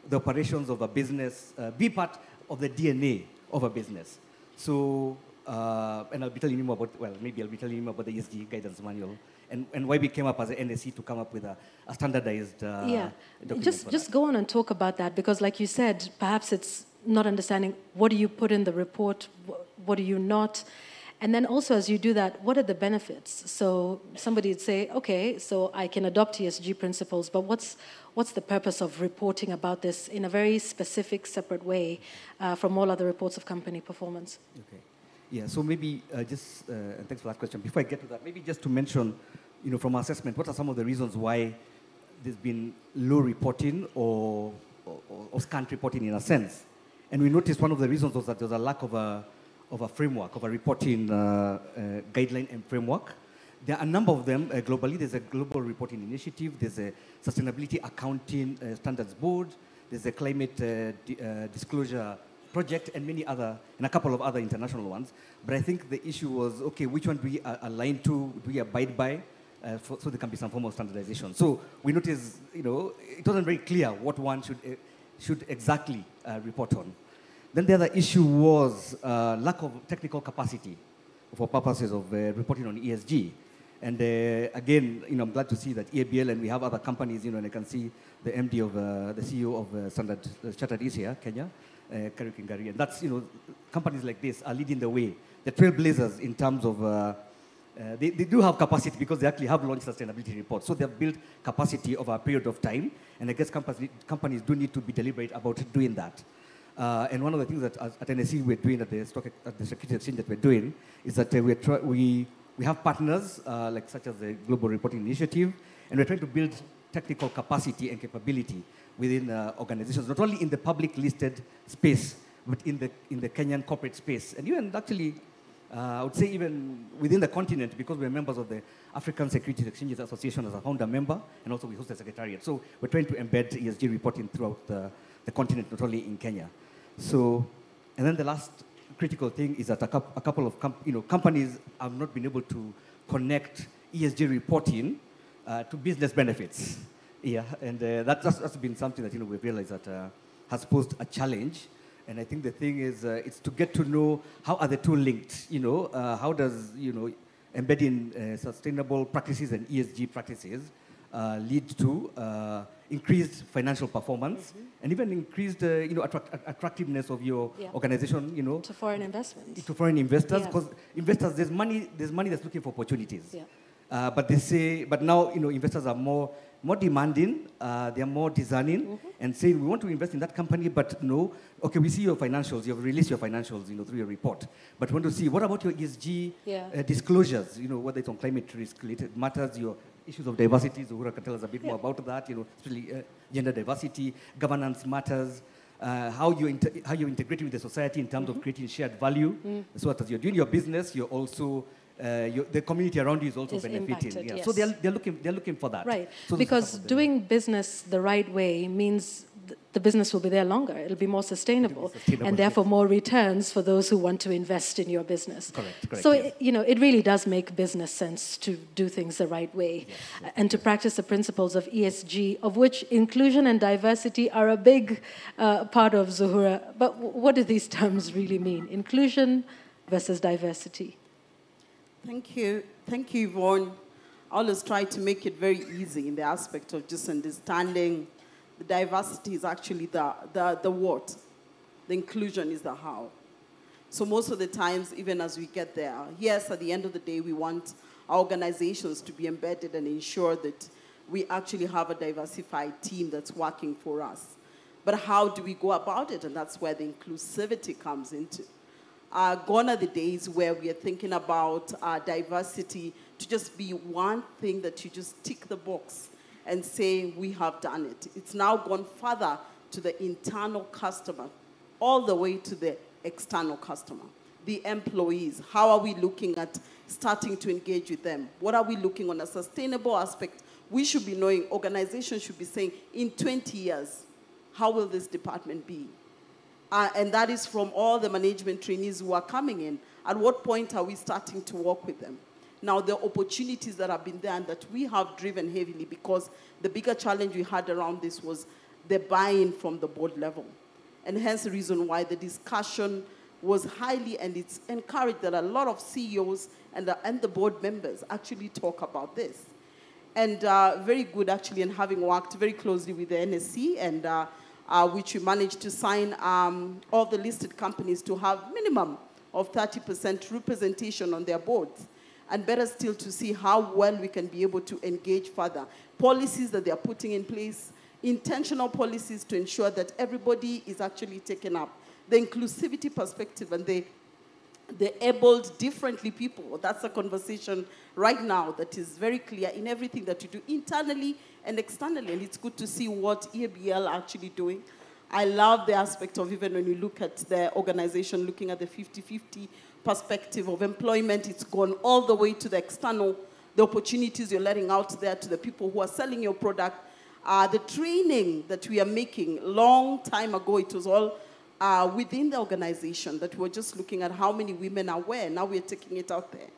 the operations of a business, be part of the DNA of a business. So, and I'll be telling you more about, maybe I'll be telling you more about the ESG guidance manual and why we came up as an NSC to come up with a standardized yeah. document. Just go on and talk about that, because like you said, perhaps it's not understanding what do you put in the report, what do you not, and then also as you do that, what are the benefits? So somebody would say, okay, so I can adopt ESG principles, but what's the purpose of reporting about this in a very specific, separate way from all other reports of company performance? Okay. Yeah, so maybe just, and thanks for that question. Before I get to that, maybe just to mention, from our assessment, what are some of the reasons why there's been low reporting or scant reporting in a sense? And we noticed one of the reasons was that there's a lack of a framework, of a reporting guideline and framework. There are a number of them globally. There's a global reporting initiative. There's a sustainability accounting standards board. There's a climate disclosure project and a couple of other international ones. But I think the issue was, okay, which one do we align to, do we abide by, so there can be some form of standardization. So we noticed, it wasn't very clear what one should exactly report on. Then the other issue was lack of technical capacity for purposes of reporting on ESG. And again, I'm glad to see that EABL, and we have other companies, and I can see the MD of, the CEO of Standard Chartered is here, Kenya, Kari Kingari. And that's, companies like this are leading the way. The trailblazers in terms of, they do have capacity because they actually have launched sustainability reports. So they've built capacity over a period of time. And I guess companies do need to be deliberate about doing that. And one of the things that at NSC we're doing at the Securities Exchange that we're doing is that we have partners such as the Global Reporting Initiative, and we're trying to build technical capacity and capability within organizations, not only in the public listed space, but in the Kenyan corporate space. And even actually, I would say even within the continent, because we're members of the African Securities Exchanges Association as a founder member, and also we host the secretariat. So we're trying to embed ESG reporting throughout the continent, not only in Kenya. So, and then the last critical thing is that a couple of companies have not been able to connect ESG reporting to business benefits. Yeah, and that's been something that we've realized that has posed a challenge. And I think the thing is, it's to get to know how are the two linked. How does embedding sustainable practices and ESG practices lead to increased financial performance and even increased attractiveness of your organization, to foreign investments. To foreign investors, because investors, there's money that's looking for opportunities. Yeah. But now investors are more demanding, they're more discerning, and saying we want to invest in that company, but no, okay, we see your financials, you've released your financials, through your report, but we want to see what about your ESG disclosures, whether it's on climate risk-related matters, your issues of diversity. Zuhura can tell us a bit more about that, especially gender diversity, governance matters, how you're integrating with the society in terms of creating shared value, so that as you're doing your business, you're also the community around you is also benefiting. Impacted, Yeah. yes. So they're looking for that. Right, So because doing business the right way means the business will be there longer. It'll be more sustainable, and therefore more returns for those who want to invest in your business. Correct. So, Yes. it really does make business sense to do things the right way, and to practice the principles of ESG, of which inclusion and diversity are a big part of, Zuhura. But what do these terms really mean? Inclusion versus diversity. Thank you, Yvonne. I always try to make it very easy in the aspect of just understanding the diversity is actually the what, the inclusion is the how. So most of the times, even as we get there, yes, at the end of the day, we want our organizations to be embedded and ensure that we actually have a diversified team that's working for us. But how do we go about it? And that's where the inclusivity comes into. Gone are the days where we are thinking about diversity to just be one thing that you just tick the box and say, we have done it. It's now gone further to the internal customer, all the way to the external customer, the employees. How are we looking at starting to engage with them? What are we looking on a sustainable aspect? We should be knowing, organizations should be saying, in 20 years, how will this department be? And that is from all the management trainees who are coming in. At what point are we starting to work with them? Now, the opportunities that have been there and that we have driven heavily, because the bigger challenge we had around this was the buy-in from the board level. And hence the reason why the discussion was highly, and it's encouraged that a lot of CEOs and the board members actually talk about this. And very good, actually, and having worked very closely with the NSC, and which we managed to sign all the listed companies to have minimum of 30% representation on their boards. And better still, to see how well we can be able to engage further. Policies that they are putting in place, intentional policies to ensure that everybody is actually taken up. The inclusivity perspective and the abled differently people, that's a conversation right now that is very clear in everything that you do internally and externally. And it's good to see what EABL are actually doing. I love the aspect of, even when you look at the organization, looking at the 50-50 perspective of employment, it's gone all the way to the external, the opportunities you're letting out there to the people who are selling your product. The training that we are making, long time ago, it was all within the organization that we were just looking at how many women are where. Now we're taking it out there.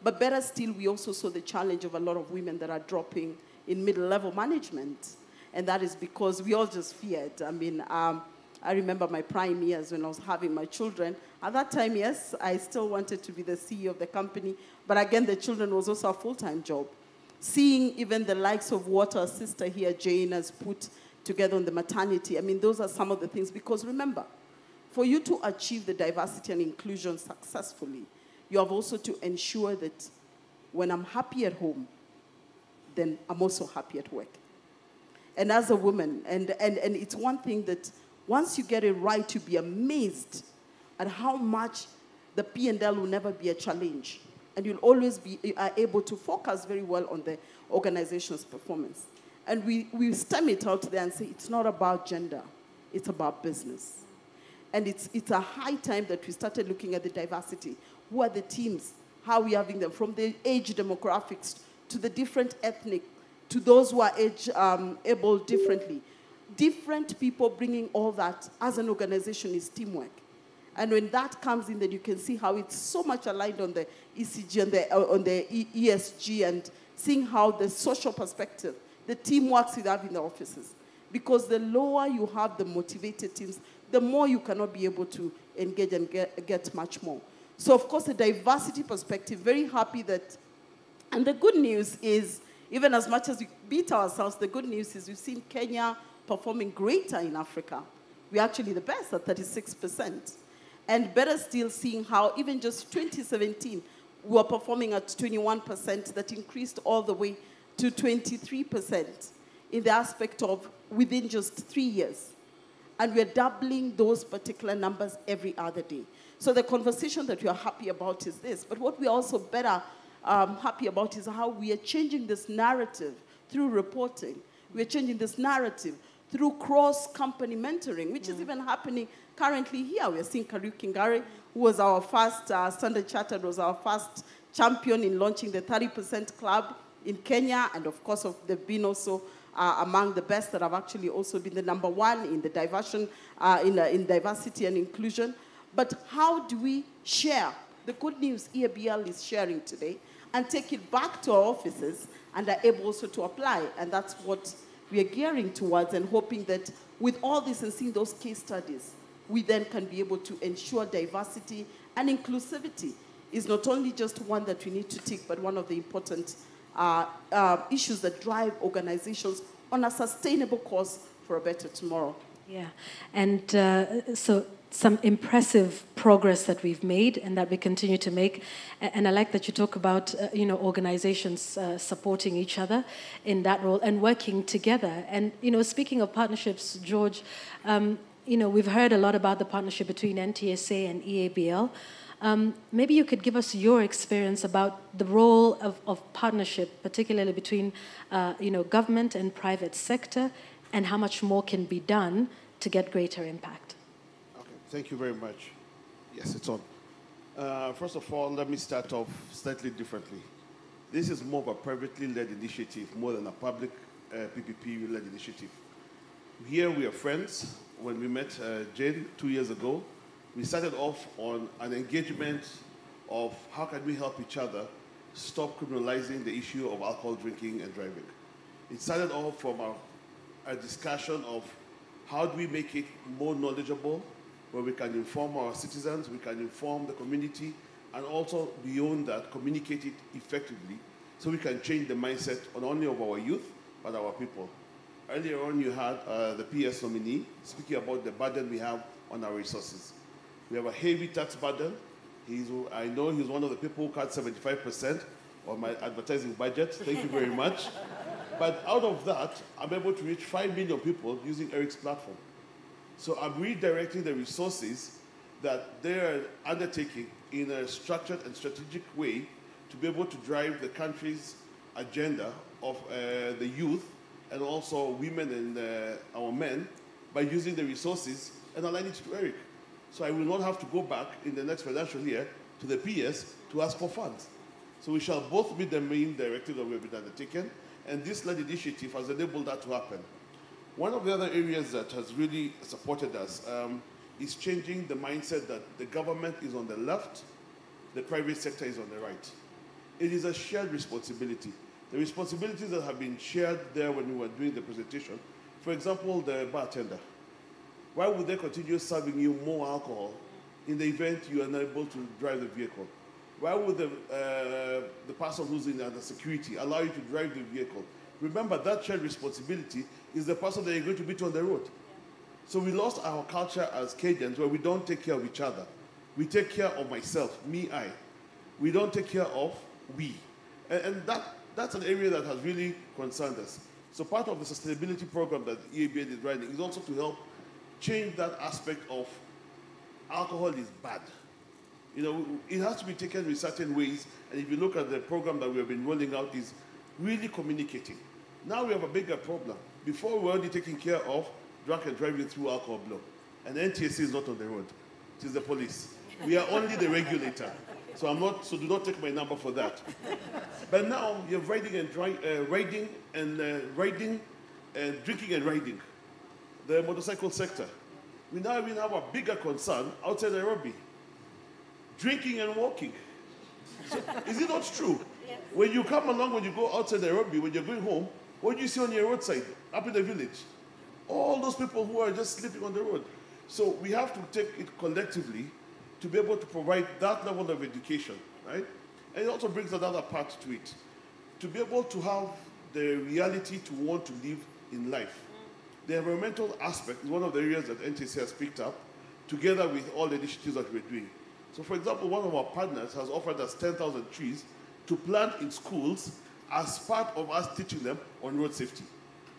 But better still, we also saw the challenge of a lot of women that are dropping in middle-level management. And that is because we all just feared. I mean, I remember my prime years when I was having my children. At that time, yes, I still wanted to be the CEO of the company. But again, the children was also a full-time job. Seeing even the likes of what our sister here, Jane, has put together on the maternity, I mean, those are some of the things. Because remember, for you to achieve the diversity and inclusion successfully, you have also to ensure that when I'm happy at home, then I'm also happy at work. And as a woman, and it's one thing that once you get it right, you'll be amazed at how much the P&L will never be a challenge. And you'll always be able to focus very well on the organization's performance. And we stem it out there and say, it's not about gender, it's about business. And it's a high time that we started looking at the diversity. Who are the teams? How are we having them? From the age demographics to the different ethnic, to those who are able differently. Different people bringing all that as an organization is teamwork. And when that comes in, then you can see how it's so much aligned on the ECG and on the ESG, and seeing how the social perspective, the team works with in the offices. Because the lower you have the motivated teams, the more you cannot be able to engage and get much more. So, of course, the diversity perspective, very happy that, and the good news is, even as much as we beat ourselves, the good news is we've seen Kenya performing greater in Africa. We're actually the best at 36%. And better still, seeing how even just 2017, we were performing at 21%, that increased all the way to 23% in the aspect of within just 3 years. And we're doubling those particular numbers every other day. So the conversation that we are happy about is this. But what we're also better happy about is how we are changing this narrative through reporting. We're changing this narrative through cross-company mentoring, which is even happening currently here. We're seeing Kariuki Ngare, who was our first Standard Chartered, was our first champion in launching the 30% Club in Kenya, and of course, they've been also among the best that have actually also been the #1 in the in diversity and inclusion. But how do we share the good news EABL is sharing today and take it back to our offices and are able also to apply? And that's what we are gearing towards, and hoping that with all this and seeing those case studies, we then can be able to ensure diversity and inclusivity is not only just one that we need to tick, but one of the important issues that drive organizations on a sustainable course for a better tomorrow. Yeah, and so some impressive progress that we've made and that we continue to make. And I like that you talk about, organizations supporting each other in that role and working together. And, speaking of partnerships, George, we've heard a lot about the partnership between NTSA and EABL. Maybe you could give us your experience about the role of partnership, particularly between, government and private sector, and how much more can be done to get greater impact. Okay, thank you very much. Yes, it's on. First of all, let me start off slightly differently. This is more of a privately led initiative, more than a public PPP-led initiative. Here we are friends. When we met Jane 2 years ago, we started off on an engagement of how can we help each other stop criminalizing the issue of alcohol drinking and driving. It started off from a discussion of how do we make it more knowledgeable, where we can inform our citizens, we can inform the community, and also beyond that, communicate it effectively so we can change the mindset not only of our youth, but our people. Earlier on, you had the PS nominee speaking about the burden we have on our resources. We have a heavy tax burden. I know he's one of the people who cut 75% of my advertising budget. Thank you very much. But out of that, I'm able to reach 5 million people using Eric's platform. So I'm redirecting the resources that they're undertaking in a structured and strategic way to be able to drive the country's agenda of the youth and also women and our men by using the resources and aligning it to Eric. So I will not have to go back in the next financial year to the PS to ask for funds. So we shall both meet the main directive that we have been undertaken, and this led initiative has enabled that to happen. One of the other areas that has really supported us is changing the mindset that the government is on the left, the private sector is on the right. It is a shared responsibility. The responsibilities that have been shared there when we were doing the presentation, for example, the bartender. Why would they continue serving you more alcohol in the event you are unable to drive the vehicle? Why would the person who's in under security allow you to drive the vehicle? Remember, that shared responsibility is the person that you're going to meet on the road. Yeah. So we lost our culture as Cajuns where we don't take care of each other. We take care of myself, me, I. We don't take care of we. And that's an area that has really concerned us. So part of the sustainability program that EABL is running is also to help change that aspect of alcohol is bad. It has to be taken in certain ways, and if you look at the program that we have been rolling out, is really communicating. Now we have a bigger problem. Before we were only taking care of drunk and driving through alcohol blow, and NTSC is not on the road. It is the police. We are only the regulator. So do not take my number for that. But now you have drinking and riding. The motorcycle sector. We now even have a bigger concern outside Nairobi. Drinking and walking. So, is it not true? Yes. When you come along, when you go outside Nairobi, when you're going home, what do you see on your roadside, up in the village? All those people who are just sleeping on the road. So we have to take it collectively to be able to provide that level of education, right? And it also brings another part to it. To be able to have the reality to want to live in life. The environmental aspect is one of the areas that NTSC has picked up, together with all the initiatives that we're doing. So for example, one of our partners has offered us 10,000 trees to plant in schools as part of us teaching them on road safety.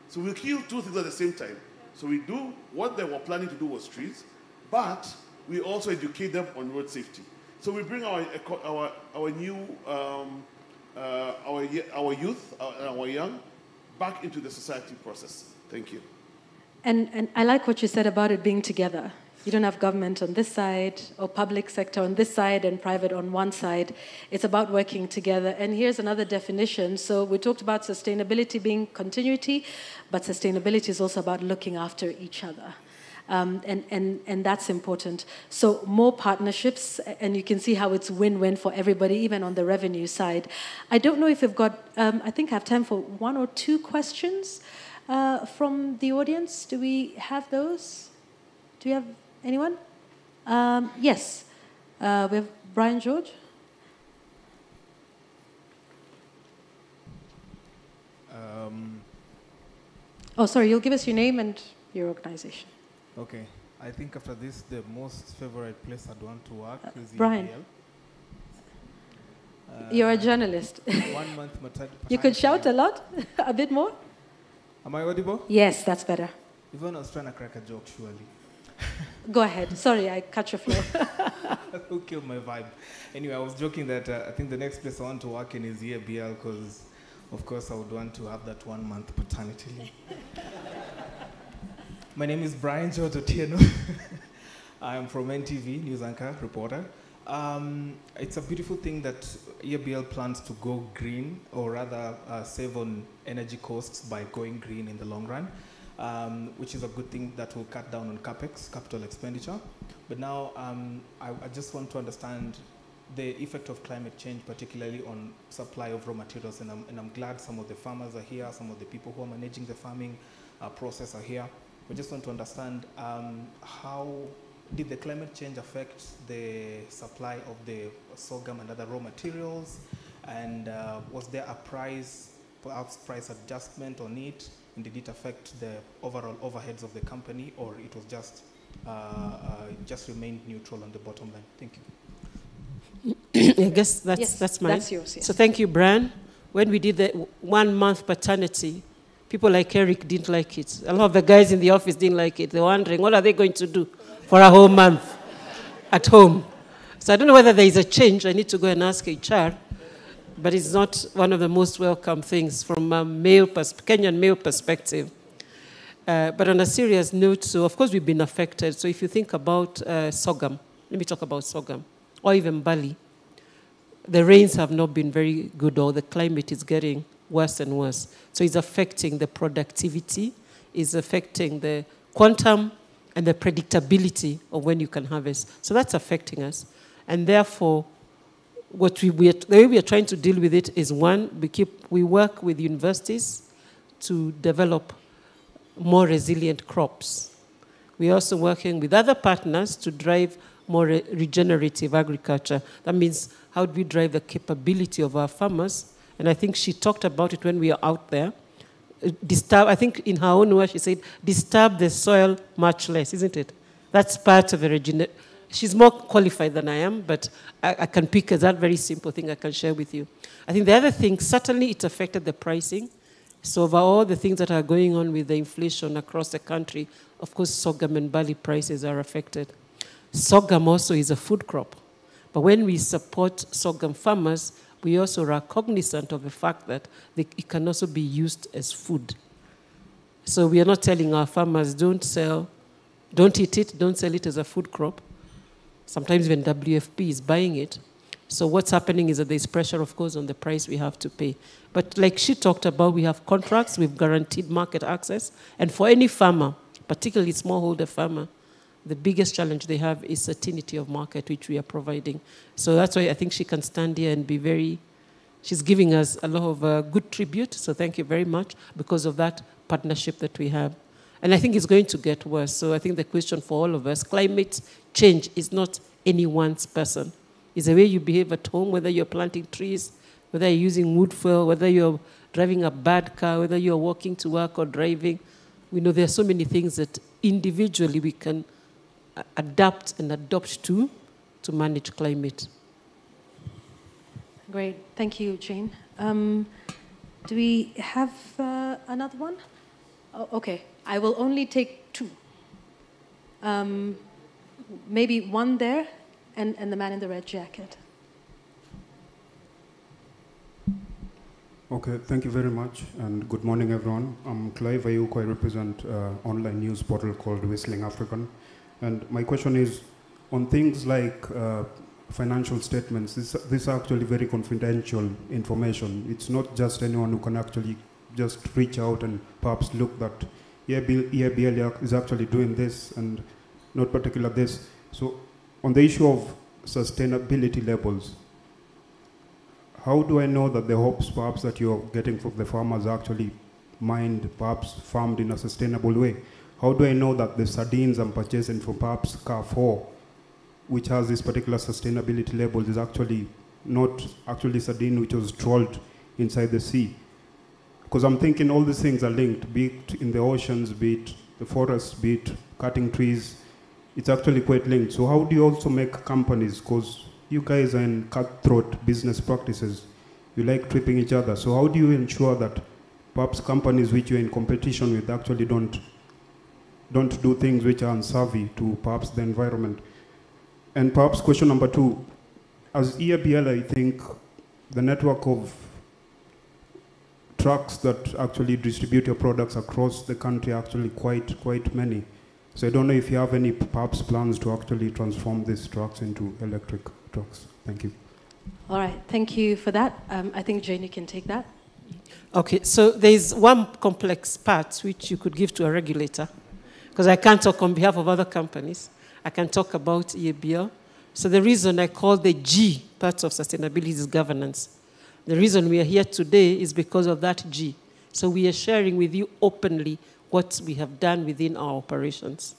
So we kill two things at the same time. So we do what they were planning to do was trees, but we also educate them on road safety. So we bring our youth, our young, back into the society process. Thank you. And I like what you said about it being together. You don't have government on this side, or public sector on this side, and private on one side. It's about working together. And here's another definition. So we talked about sustainability being continuity, but sustainability is also about looking after each other. And that's important. So more partnerships, and you can see how it's win-win for everybody, even on the revenue side. I don't know if we've got, I think I have time for 1 or 2 questions from the audience. Do we have those? Do we have anyone? Yes. We have Brian George. Oh, sorry, you'll give us your name and your organization. Okay. I think after this, the most favorite place I'd want to work is Brian. EABL. You're a journalist. 1 month maternity. You could shout a lot, a bit more. Am I audible? Yes, that's better. Even I was trying to crack a joke, surely. Go ahead. Sorry, I cut your flow. Who killed my vibe? Anyway, I was joking that I think the next place I want to work in is EABL because, of course, I would want to have that 1 month paternity leave. My name is Brian George Otieno. I'm from NTV, news anchor, reporter. It's a beautiful thing that EABL plans to go green, or rather save on energy costs by going green in the long run, which is a good thing that will cut down on CapEx, capital expenditure. But now I just want to understand the effect of climate change, particularly on supply of raw materials. And I'm glad some of the farmers are here, some of the people who are managing the farming process are here. We just want to understand how did the climate change affect the supply of the sorghum and other raw materials? And was there a perhaps price adjustment on it? And did it affect the overall overheads of the company, or it was just remained neutral on the bottom line? Thank you. I guess that's mine. That's yours, yes. So thank you, Brian. When we did the 1 month paternity, people like Eric didn't like it. A lot of the guys in the office didn't like it. They were wondering, what are they going to do for a whole month at home? So I don't know whether there is a change. I need to go and ask HR. But it's not one of the most welcome things from a Kenyan male perspective. But on a serious note, so of course we've been affected. So if you think about sorghum, let me talk about sorghum, or even barley. The rains have not been very good, or the climate is getting worse and worse. So it's affecting the productivity, it's affecting the quantum and the predictability of when you can harvest. So that's affecting us. And therefore, the way we are trying to deal with it is, one, we work with universities to develop more resilient crops. We're also working with other partners to drive more regenerative agriculture. That means, how do we drive the capability of our farmers? And I think she talked about it when we are out there. I think in her own words, she said, disturb the soil much less, isn't it? That's part of the regeneration. She's more qualified than I am, but I can pick that very simple thing I can share with you. I think the other thing, certainly it affected the pricing. So over all the things that are going on with the inflation across the country, of course, sorghum and barley prices are affected. Sorghum also is a food crop. But when we support sorghum farmers, we also are cognizant of the fact that it can also be used as food. So we are not telling our farmers, don't eat it, don't sell it as a food crop. Sometimes even WFP is buying it. So what's happening is that there's pressure, of course, on the price we have to pay. But like she talked about, we have contracts, we've guaranteed market access. And for any farmer, particularly smallholder farmer, the biggest challenge they have is certainty of market, which we are providing. So that's why I think she can stand here and be she's giving us a lot of good tribute. So thank you very much because of that partnership that we have. And I think it's going to get worse. So I think the question for all of us, climate change is not anyone's person. It's the way you behave at home, whether you're planting trees, whether you're using wood fuel, whether you're driving a bad car, whether you're walking to work or driving. We know there are so many things that individually we can adapt and adopt to manage climate. Great. Thank you, Jane. Do we have another one? Oh, okay. I will only take 2. Maybe one there, and the man in the red jacket. Okay, thank you very much, and good morning, everyone. I'm Clive Ayuko. I represent online news portal called Whistling African. And my question is, on things like financial statements, this is actually very confidential information. It's not just anyone who can actually just reach out and perhaps look that EABL is actually doing this and not particular this. So on the issue of sustainability levels, how do I know that the hops perhaps that you're getting from the farmers are actually mined, perhaps farmed in a sustainable way? How do I know that the sardines I'm purchasing from perhaps Carrefour, which has this particular sustainability label, is actually not actually sardine which was trawled inside the sea? Because I'm thinking all these things are linked, be it in the oceans, be it the forests, be it cutting trees. It's actually quite linked. So how do you also make companies, because you guys are in cutthroat business practices, you like tripping each other. So how do you ensure that perhaps companies which you're in competition with actually don't do things which are unsavvy to perhaps the environment? And perhaps question number 2, as EABL, I think the network of trucks that actually distribute your products across the country are actually quite many. So I don't know if you have any perhaps plans to actually transform these trucks into electric trucks. Thank you. All right, thank you for that. I think Jane can take that. Okay, so there's one complex part which you could give to a regulator, because I can't talk on behalf of other companies. I can talk about EABL. So the reason I call the G part of sustainability is governance. The reason we are here today is because of that G. So we are sharing with you openly what we have done within our operations.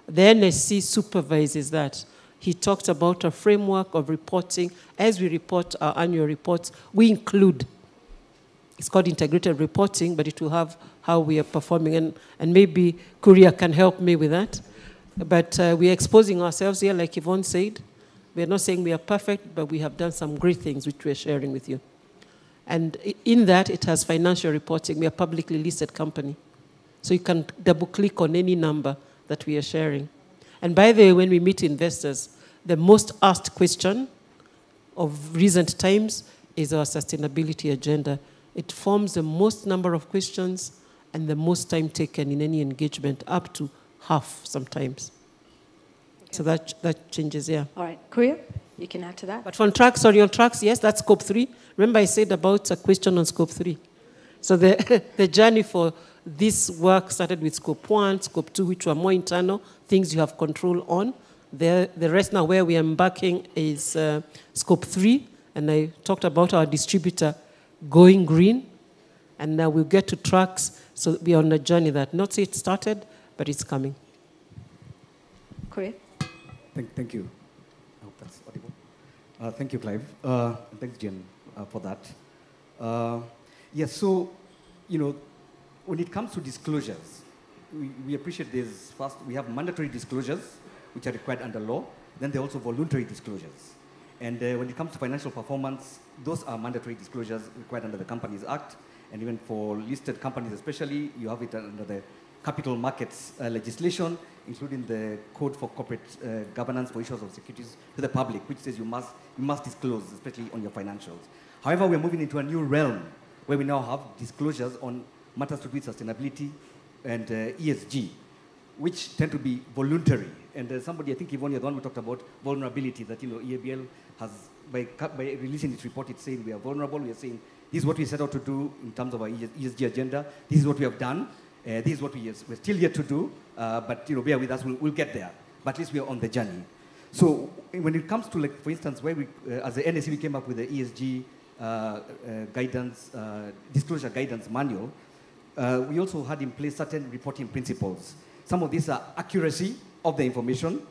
The NSC supervises that. He talked about a framework of reporting. As we report our annual reports, we include, it's called integrated reporting, but it will have how we are performing. And maybe Korea can help me with that. But we are exposing ourselves here, like Yvonne said. We are not saying we are perfect, but we have done some great things which we are sharing with you. And in that, it has financial reporting. We are a publicly listed company. So you can double-click on any number that we are sharing. And by the way, when we meet investors, the most asked question of recent times is our sustainability agenda. It forms the most number of questions and the most time taken in any engagement, up to half sometimes. So that changes, yeah. All right, Korea, you can add to that. But on trucks, yes, that's scope 3. Remember I said about a question on scope 3. So the journey for this work started with scope 1, scope 2, which were more internal, things you have control on. The rest now where we are embarking is scope 3, and I talked about our distributor going green, and now we'll get to trucks, so we are on a journey that not say it started, but it's coming. Korea? Thank you. I hope that's audible. Thank you, Clive. Thanks, Jen, for that. Yes, so, when it comes to disclosures, we appreciate this. First, we have mandatory disclosures, which are required under law. Then there are also voluntary disclosures. And when it comes to financial performance, those are mandatory disclosures required under the Companies Act. And even for listed companies especially, you have it under the capital markets legislation, including the Code for Corporate Governance for Issuers of Securities to the public, which says you must disclose, especially on your financials. However, we're moving into a new realm where we now have disclosures on matters to do with sustainability and ESG, which tend to be voluntary. And somebody, I think Yvonne, you're the one who talked about vulnerability, that EABL has, by releasing its report, it's saying we are vulnerable. We are saying this is what we set out to do in terms of our ESG agenda. This is what we have done. This is what we're still yet to do. But bear with us, we'll get there. But at least we are on the journey. So when it comes to, like, for instance, where we, as the NSC, we came up with the ESG guidance, disclosure guidance manual, we also had in place certain reporting principles. Some of these are accuracy of the information,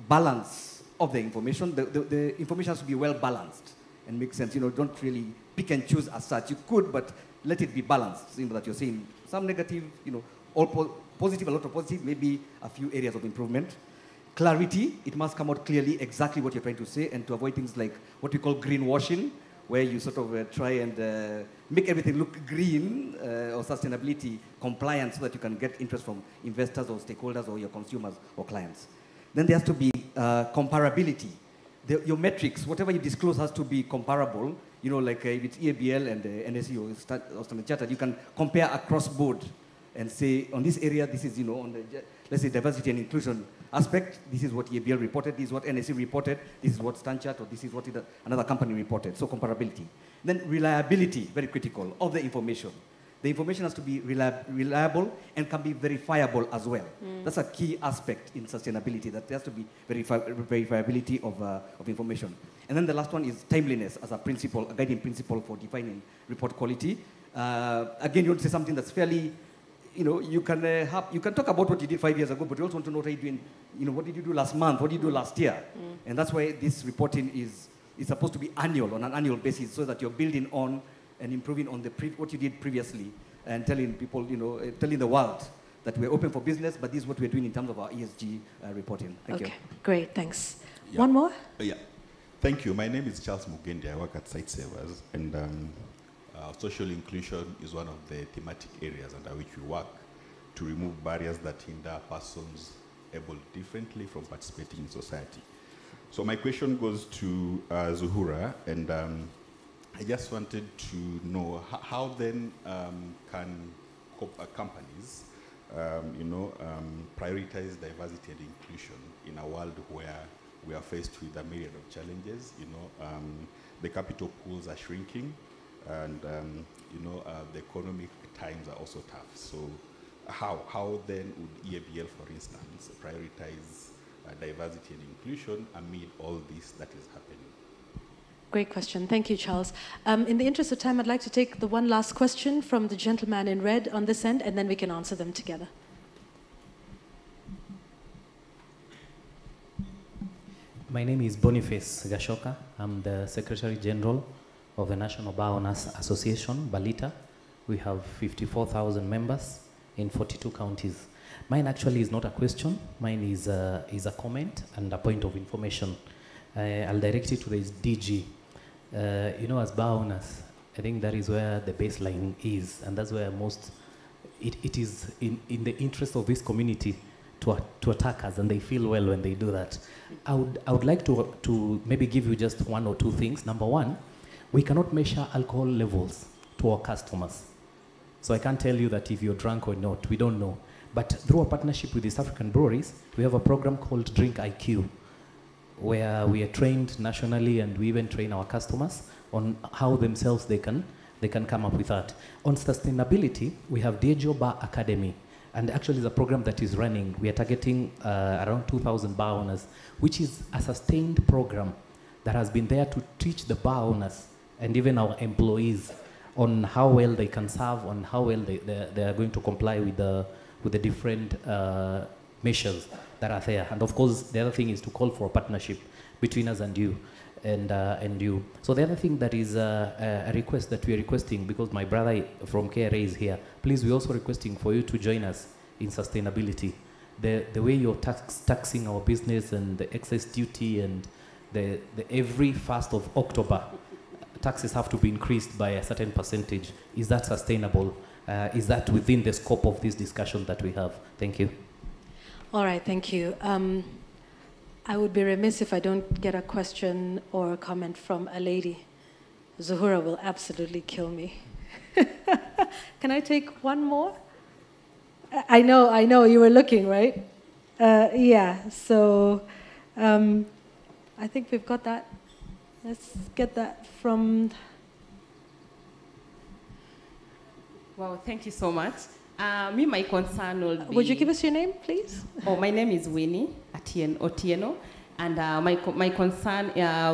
balance of the information. The information has to be well balanced and make sense. Don't really pick and choose as such. You could, but let it be balanced. That you're saying some negative, all positive, a lot of positive, maybe a few areas of improvement. Clarity, it must come out clearly exactly what you're trying to say, and to avoid things like what we call greenwashing, where you sort of try and make everything look green or sustainability compliant so that you can get interest from investors or stakeholders or your consumers or clients. Then there has to be comparability. Your metrics, whatever you disclose has to be comparable. Like if it's EABL and NSE or Standard Chartered, you can compare across board and say, on this area, this is, on the, let's say, diversity and inclusion aspect. This is what EABL reported, this is what NSE reported, this is what Stanchart, or this is what another company reported. So comparability. Then reliability, very critical, of the information. The information has to be reliable and can be verifiable as well. That's a key aspect in sustainability, that there has to be verifiability of information. And then the last one is timeliness as a principle, a guiding principle for defining report quality. Again, you want to say something that's fairly, you can talk about what you did 5 years ago, but you also want to know what are you doing, what did you do last month, what did you do last year? And that's why this reporting is supposed to be annual, on an annual basis, so that you're building on and improving on what you did previously, and telling people, telling the world that we're open for business, but this is what we're doing in terms of our ESG reporting. Thank you. Great, thanks. Yeah. One more? Yeah. Thank you. My name is Charles Mugendi. I work at Site Savers, and social inclusion is one of the thematic areas under which we work to remove barriers that hinder persons able differently from participating in society. So my question goes to Zuhura, and I just wanted to know how then can companies, prioritize diversity and inclusion in a world where we are faced with a myriad of challenges. The capital pools are shrinking, and the economic times are also tough. So how then would EABL, for instance, prioritize diversity and inclusion amid all this that is happening? Great question. Thank you, Charles. In the interest of time, I'd like to take the one last question from the gentleman in red on this end, and then we can answer them together. My name is Boniface Gashoka. I'm the Secretary General of the National Bar Owners Association, Balita. We have 54,000 members in 42 counties. Mine actually is not a question. Mine is a comment and a point of information. I'll direct it to the DG. As bar owners, I think that is where the baseline is, and that's where it is in the interest of this community to attack us, and they feel well when they do that. I would like to maybe give you just one or two things. Number one, we cannot measure alcohol levels to our customers. So I can't tell you that if you're drunk or not, we don't know. But through a partnership with East African breweries, we have a program called Drink IQ, where we are trained nationally, and we even train our customers on how themselves they can come up with that. On sustainability, we have Diageo Bar Academy, and actually it's a program that is running. We are targeting around 2,000 bar owners, which is a sustained program that has been there to teach the bar owners and even our employees on how well they can serve, on how well they are going to comply with the different measures that are there. And of course, the other thing is to call for a partnership between us and you. So the other thing that is a request that we are requesting, because my brother from KRA is here, please, we're also requesting for you to join us in sustainability. The way you're taxing our business, and the excess duty, and the every 1st of October, taxes have to be increased by a certain percentage. Is that sustainable? Is that within the scope of this discussion that we have? Thank you. All right, thank you. I would be remiss if I don't get a question or a comment from a lady. Zuhura will absolutely kill me. Can I take one more? I know, you were looking, right? Yeah, so I think we've got that. Let's get that from... Wow, thank you so much. My concern will be... Would you give us your name, please? My name is Winnie Otieno, and my concern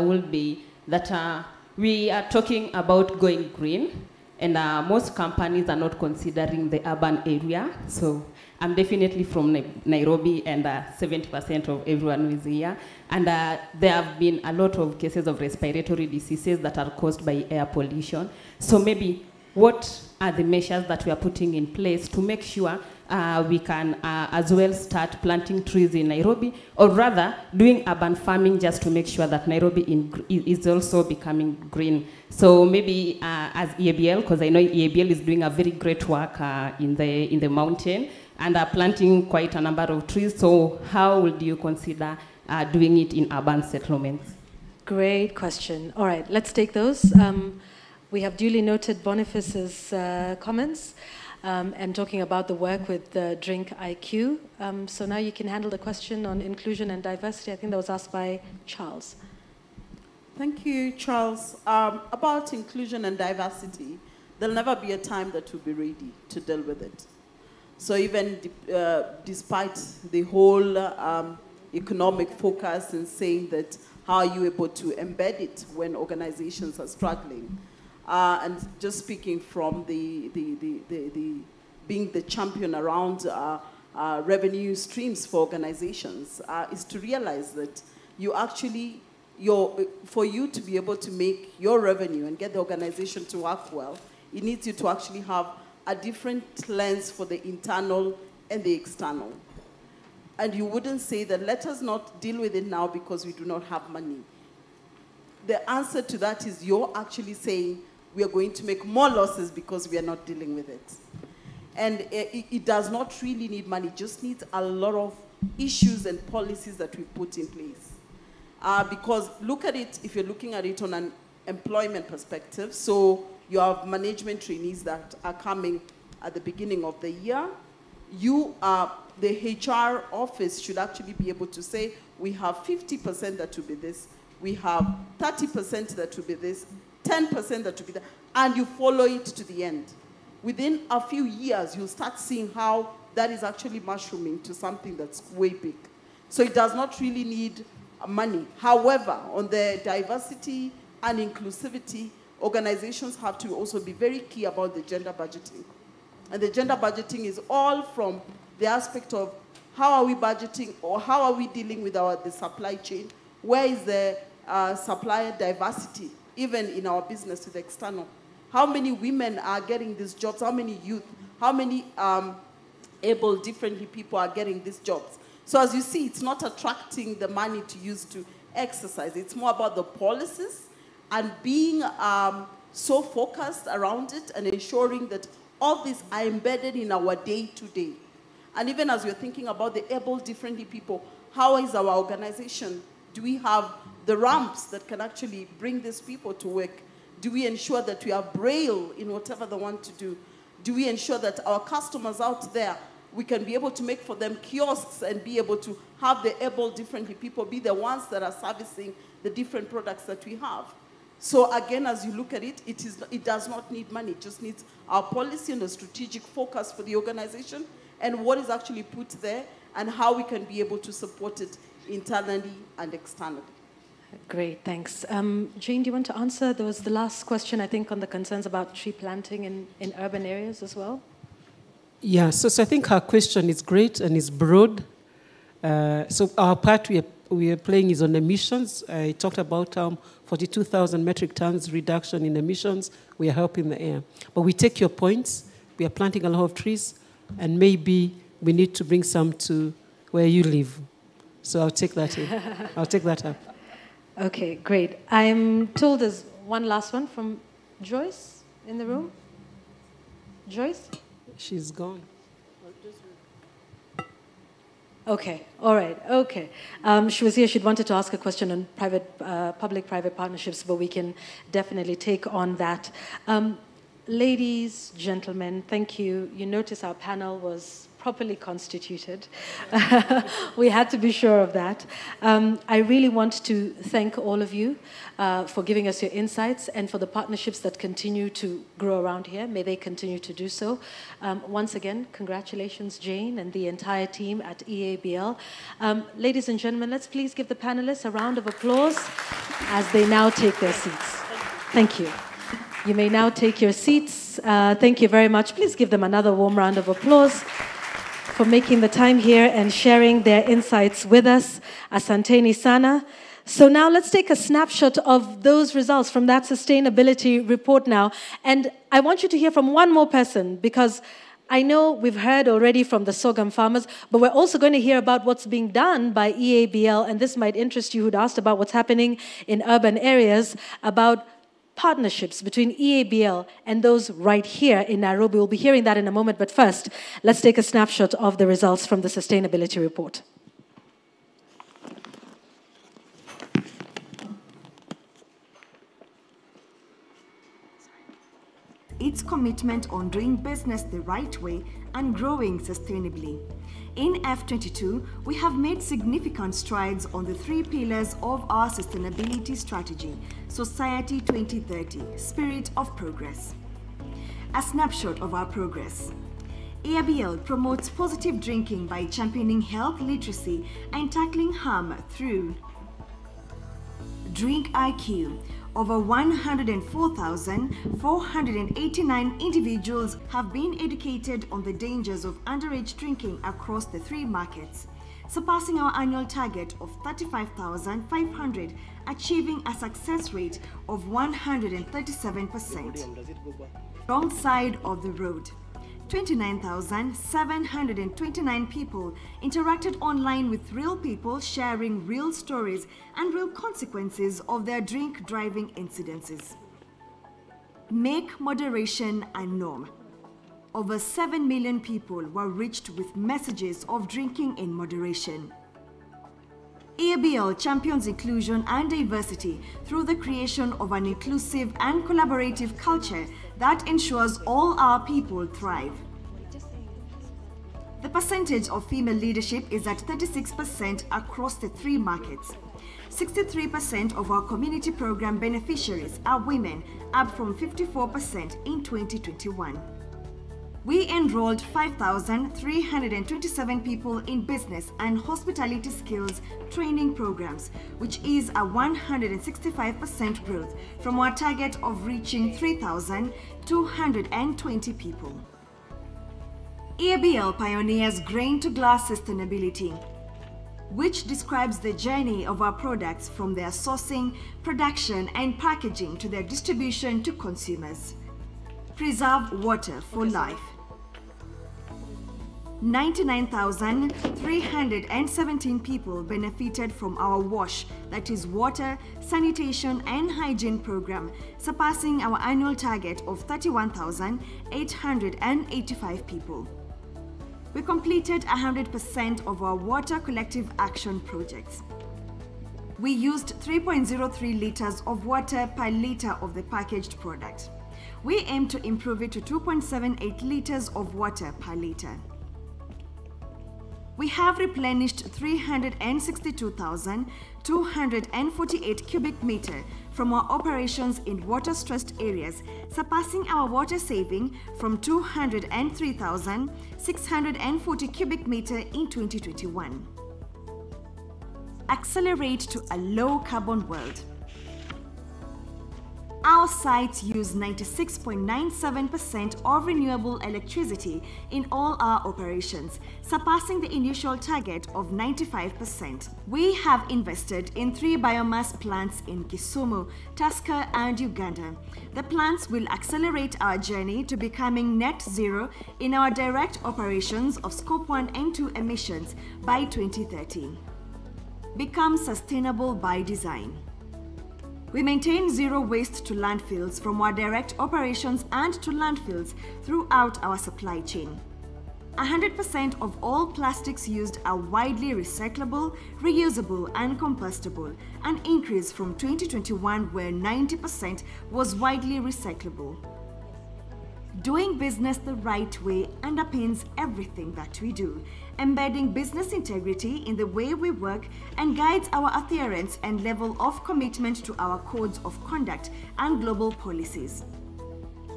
will be that we are talking about going green, and most companies are not considering the urban area. So I'm definitely from Nairobi, and 70% of everyone who is here. And there have been a lot of cases of respiratory diseases that are caused by air pollution. So maybe what are the measures that we are putting in place to make sure we can as well start planting trees in Nairobi, or rather doing urban farming just to make sure that Nairobi is also becoming green. So maybe as EABL, because I know EABL is doing a very great work in the mountain and are planting quite a number of trees. So how would you consider doing it in urban settlements? Great question. All right, let's take those. We have duly noted Boniface's comments. and talking about the work with the Drink IQ. So now you can handle the question on inclusion and diversity. I think that was asked by Charles. Thank you, Charles. About inclusion and diversity, there'll never be a time that we'll be ready to deal with it. So even despite the whole economic focus and saying that how are you able to embed it when organizations are struggling, and just speaking from being the champion around revenue streams for organizations, is to realize that you actually, for you to be able to make your revenue and get the organization to work well, it needs you to actually have a different lens for the internal and the external. And you wouldn't say that let us not deal with it now because we do not have money. The answer to that is you're actually saying we are going to make more losses because we are not dealing with it. And it does not really need money, it just needs a lot of issues and policies that we put in place. Because look at it, if you're looking at it on an employment perspective, so you have management trainees that are coming at the beginning of the year. The HR office should actually be able to say, we have 50% that will be this, we have 30% that will be this, 10% that will be that, and you follow it to the end. Within a few years, you'll start seeing how that is actually mushrooming to something that's way big. So it does not really need money. However, on the diversity and inclusivity, organizations have to also be very key about the gender budgeting. And the gender budgeting is all from the aspect of how are we budgeting or how are we dealing with the supply chain? Where is the supplier diversity, even in our business with external? How many women are getting these jobs? How many youth? How many able differently people are getting these jobs? So as you see, it's not attracting the money to use to exercise. It's more about the policies and being so focused around it and ensuring that all these are embedded in our day-to-day. And even as we're thinking about the able differently people, how is our organization? Do we have the ramps that can actually bring these people to work? Do we ensure that we have Braille in whatever they want to do? Do we ensure that our customers out there, we can be able to make for them kiosks and be able to have the able differently people be the ones that are servicing the different products that we have? So again, as you look at it, it does not need money. It just needs our policy and a strategic focus for the organization and what is actually put there and how we can be able to support it internally and externally. Great, thanks. Jane, do you want to answer? There was the last question, I think, on the concerns about tree planting in urban areas as well. Yeah, so I think her question is great and is broad. So our part we are playing is on emissions. I talked about 42,000 metric tons reduction in emissions. We are helping the air. But we take your points. We are planting a lot of trees, and maybe we need to bring some to where you live. So I'll take that in. I'll take that up. Okay, great. I'm told there's one last one from Joyce in the room. Joyce? She's gone. Okay, all right, okay. She was here, she'd wanted to ask a question on public-private partnerships, but we can definitely take on that. Ladies, gentlemen, thank you. You notice our panel was properly constituted. We had to be sure of that. I really want to thank all of you for giving us your insights and for the partnerships that continue to grow around here. May they continue to do so. Once again, congratulations, Jane, and the entire team at EABL. Ladies and gentlemen, let's please give the panelists a round of applause as they now take their seats. Thank you. You may now take your seats. Thank you very much. Please give them another warm round of applause for making the time here and sharing their insights with us. Asanteni sana. So now let's take a snapshot of those results from that sustainability report now. And I want you to hear from one more person, because I know we've heard already from the sorghum farmers, but we're also going to hear about what's being done by EABL, and this might interest you who'd asked about what's happening in urban areas, about partnerships between EABL and those right here in Nairobi. We'll be hearing that in a moment, but first, let's take a snapshot of the results from the sustainability report. its commitment on doing business the right way and growing sustainably. In F22, we have made significant strides on the 3 pillars of our sustainability strategy, Society 2030, Spirit of Progress. A snapshot of our progress. EABL promotes positive drinking by championing health literacy and tackling harm through Drink IQ. Over 104,489 individuals have been educated on the dangers of underage drinking across the 3 markets, surpassing our annual target of 35,500, achieving a success rate of 137%. Wrong side of the road. 29,729 people interacted online with real people sharing real stories and real consequences of their drink driving incidences. Make moderation a norm. Over 7 million people were reached with messages of drinking in moderation. EABL champions inclusion and diversity through the creation of an inclusive and collaborative culture that ensures all our people thrive. The percentage of female leadership is at 36% across the 3 markets. 63% of our community program beneficiaries are women, up from 54% in 2021. We enrolled 5,327 people in business and hospitality skills training programs, which is a 165% growth from our target of reaching 3,220 people. EABL pioneers grain-to-glass sustainability, which describes the journey of our products from their sourcing, production, and packaging to their distribution to consumers. Preserve water for life. 99,317 people benefited from our WASH, that is water, sanitation and hygiene program, surpassing our annual target of 31,885 people. We completed 100% of our water collective action projects. We used 3.03 liters of water per liter of the packaged product. We aim to improve it to 2.78 liters of water per liter. We have replenished 362,248 cubic meter from our operations in water-stressed areas, surpassing our water saving from 203,640 cubic meter in 2021. Accelerate to a low-carbon world. Our sites use 96.97% of renewable electricity in all our operations, surpassing the initial target of 95%. We have invested in 3 biomass plants in Kisumu, Tusker, and Uganda. The plants will accelerate our journey to becoming net zero in our direct operations of Scope 1 and 2 emissions by 2030. Become sustainable by design. We maintain zero waste to landfills from our direct operations and to landfills throughout our supply chain. 100% of all plastics used are widely recyclable, reusable and compostable, an increase from 2021 where 90% was widely recyclable. Doing business the right way underpins everything that we do, embedding business integrity in the way we work and guides our adherence and level of commitment to our codes of conduct and global policies.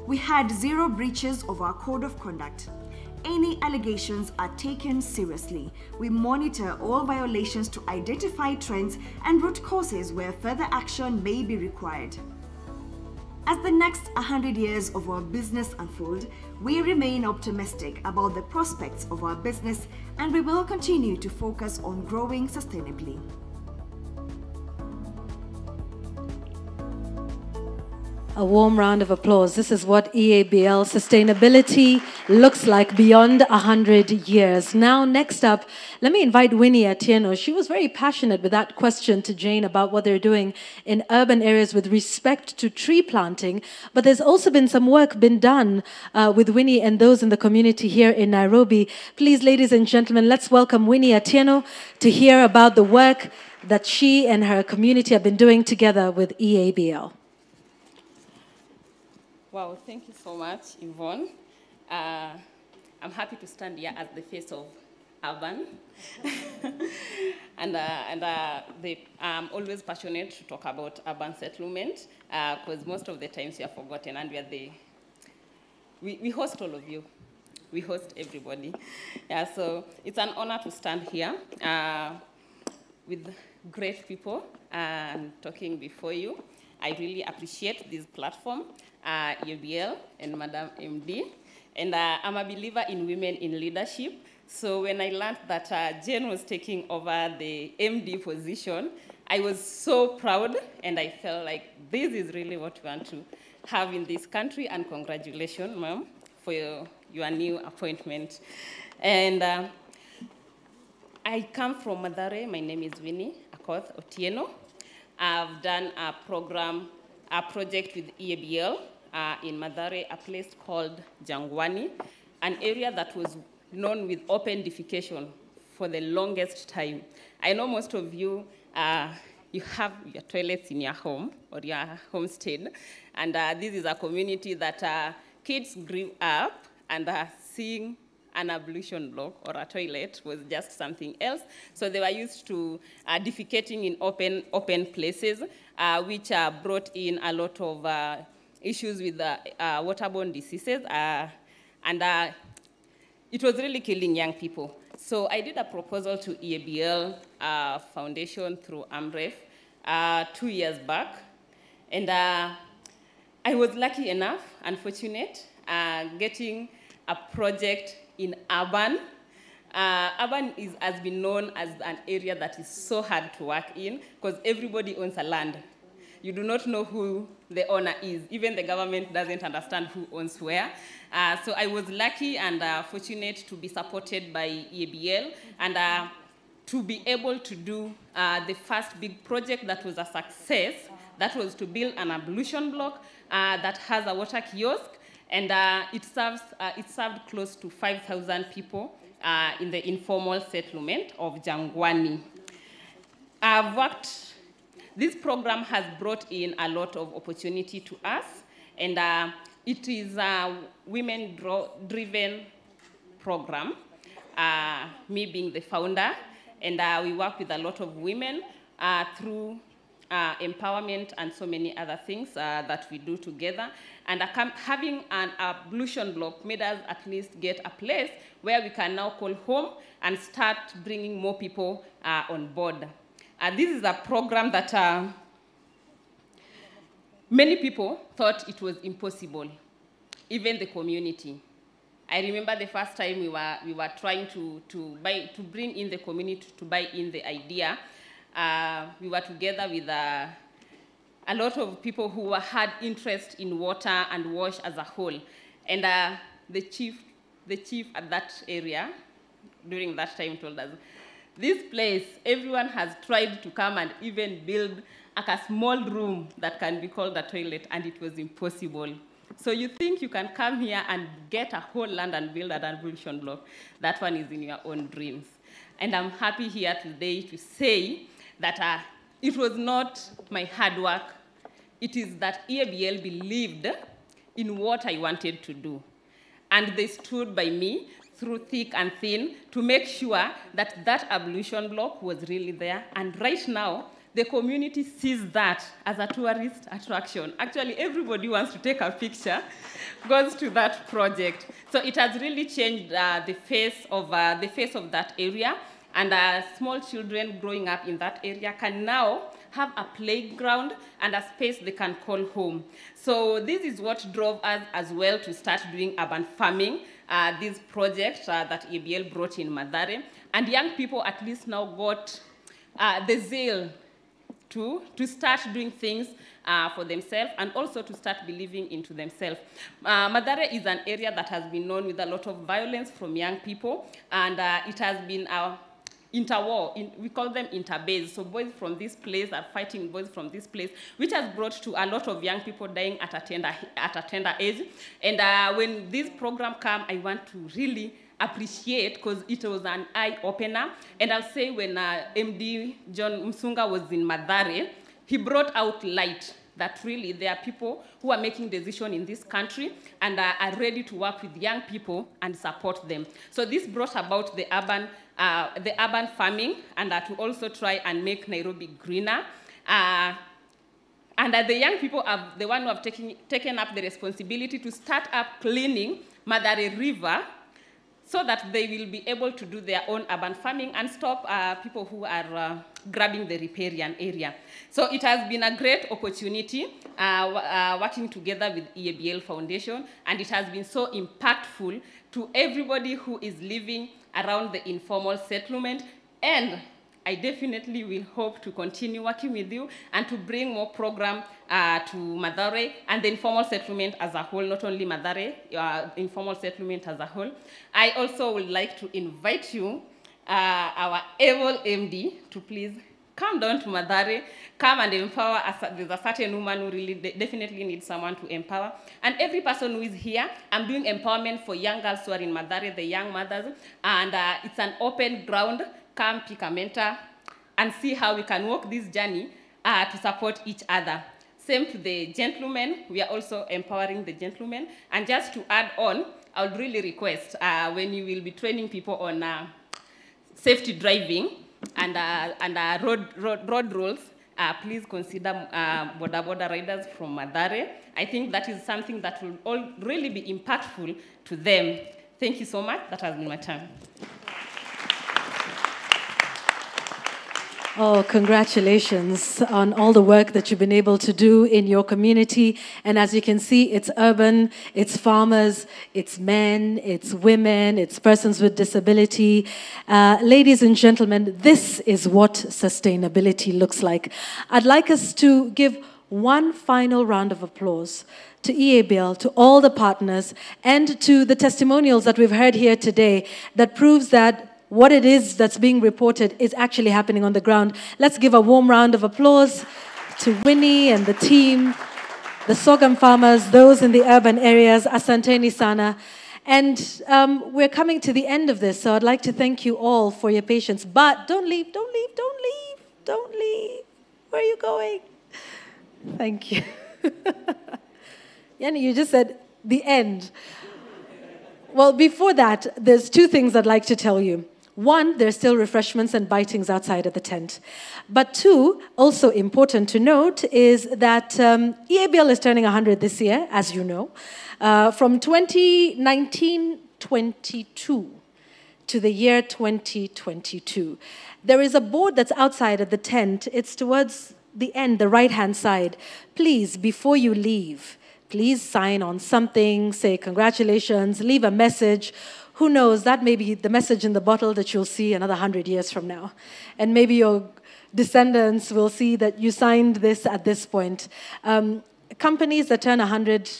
We had 0 breaches of our code of conduct. Any allegations are taken seriously. We monitor all violations to identify trends and root causes where further action may be required. As the next 100 years of our business unfold, we remain optimistic about the prospects of our business and we will continue to focus on growing sustainably. A warm round of applause. This is what EABL sustainability looks like beyond 100 years. Now, next up, let me invite Winnie Atieno. She was very passionate with that question to Jane about what they're doing in urban areas with respect to tree planting. But there's also been some work been done with Winnie and those in the community here in Nairobi. Please, ladies and gentlemen, let's welcome Winnie Atieno to hear about the work that she and her community have been doing together with EABL. Wow, thank you so much, Yvonne. I'm happy to stand here as the face of urban. I'm always passionate to talk about urban settlement because most of the times we are forgotten, and we host all of you. We host everybody. Yeah, so it's an honor to stand here with great people and talking before you. I really appreciate this platform, EABL and Madam MD. And I'm a believer in women in leadership. So when I learned that Jane was taking over the MD position, I was so proud, and I felt like this is really what we want to have in this country. And congratulations, ma'am, for your new appointment. And I come from Mathare. My name is Winnie Akoth Otieno. I've done a project with EABL in Mathare, a place called Jangwani, an area that was known with open defecation for the longest time. I know most of you, you have your toilets in your home or your homestead, and this is a community that kids grew up and seeing an ablution block or a toilet was just something else. So they were used to defecating in open places, which brought in a lot of issues with waterborne diseases, and it was really killing young people. So I did a proposal to EABL Foundation through AMREF 2 years back, and I was lucky enough and fortunate getting a project in urban. Urban has been known as an area that is so hard to work in because everybody owns a land. You do not know who the owner is. Even the government doesn't understand who owns where. So I was lucky and fortunate to be supported by EABL and to be able to do the first big project that was a success. That was to build an ablution block that has a water kiosk, and it served close to 5,000 people in the informal settlement of Jangwani. This program has brought in a lot of opportunity to us, and it is a women-driven program, me being the founder, and we work with a lot of women through empowerment and so many other things that we do together. And having an ablution block made us at least get a place where we can now call home and start bringing more people on board. This is a program that many people thought it was impossible, even the community. I remember the first time we were trying to bring in the community to buy in the idea. We were together with a lot of people who had interest in water and wash as a whole. And the chief at that area during that time told us, this place, everyone has tried to come and even build like a small room that can be called a toilet, and it was impossible. So you think you can come here and get a whole land and build an ablution block. That one is in your own dreams. And I'm happy here today to say that it was not my hard work. It is that EABL believed in what I wanted to do. And they stood by me through thick and thin to make sure that that ablution block was really there. And right now, the community sees that as a tourist attraction. Actually, everybody wants to take a picture, goes to that project. So it has really changed the face of that area. And small children growing up in that area can now have a playground and a space they can call home. So this is what drove us as well to start doing urban farming, this project that EABL brought in Mathare. And young people at least now got the zeal to start doing things for themselves and also to start believing into themselves. Mathare is an area that has been known with a lot of violence from young people, and it has been interwar. We call them interbase. So boys from this place are fighting boys from this place, which has brought to a lot of young people dying at a tender age. And when this program came, I want to really appreciate, because it was an eye-opener. And I'll say when MD John Msunga was in Mathare, he brought out light that really there are people who are making decisions in this country and are ready to work with young people and support them. So this brought about the urban farming and to also try and make Nairobi greener. And the young people are the ones who have taken up the responsibility to start up cleaning Mathare River so that they will be able to do their own urban farming and stop people who are grabbing the riparian area. So it has been a great opportunity working together with EABL Foundation, and it has been so impactful to everybody who is living around the informal settlement. And I definitely will hope to continue working with you and to bring more program to Mathare and the informal settlement as a whole, not only Mathare, informal settlement as a whole. I also would like to invite you, our able MD, to please come down to Mathare, come and empower us. There's a certain woman who really definitely needs someone to empower. And every person who is here, I'm doing empowerment for young girls who are in Mathare, the young mothers, and it's an open ground. Come pick a mentor and see how we can walk this journey to support each other. Same to the gentlemen, we are also empowering the gentlemen. And just to add on, I would really request when you will be training people on safety driving and road rules, please consider border riders from Mathare. I think that is something that will all really be impactful to them. Thank you so much. That has been my time. Oh, congratulations on all the work that you've been able to do in your community. And as you can see, it's urban, it's farmers, it's men, it's women, it's persons with disability. Ladies and gentlemen, this is what sustainability looks like. I'd like us to give one final round of applause to EABL, to all the partners, and to the testimonials that we've heard here today that proves that what it is that's being reported is actually happening on the ground. Let's give a warm round of applause to Winnie and the team, the sorghum farmers, those in the urban areas. Asanteni sana. And we're coming to the end of this, so I'd like to thank you all for your patience. But don't leave, don't leave, don't leave, don't leave. Where are you going? Thank you. Yanni, you just said the end. Well, before that, there's two things I'd like to tell you. One, there's still refreshments and bitings outside of the tent. But two, also important to note, is that EABL is turning 100 this year, as you know. From 2019-22 to the year 2022. There is a board that's outside of the tent. It's towards the end, the right-hand side. Please, before you leave, please sign on something, say congratulations, leave a message. Who knows, that may be the message in the bottle that you'll see another 100 years from now. And maybe your descendants will see that you signed this at this point. Companies that turn 100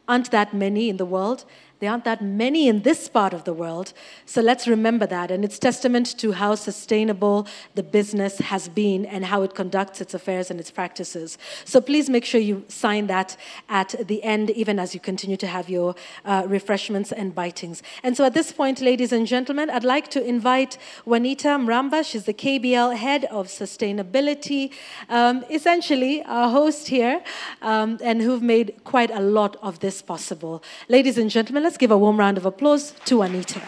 aren't that many in the world. There aren't that many in this part of the world. So let's remember that. And it's testament to how sustainable the business has been and how it conducts its affairs and its practices. So please make sure you sign that at the end, even as you continue to have your refreshments and bitings. And so at this point, ladies and gentlemen, I'd like to invite Juanita Mramba. She's the KBL Head of Sustainability, essentially our host here, and who've made quite a lot of this possible. Ladies and gentlemen, let's give a warm round of applause to Anita.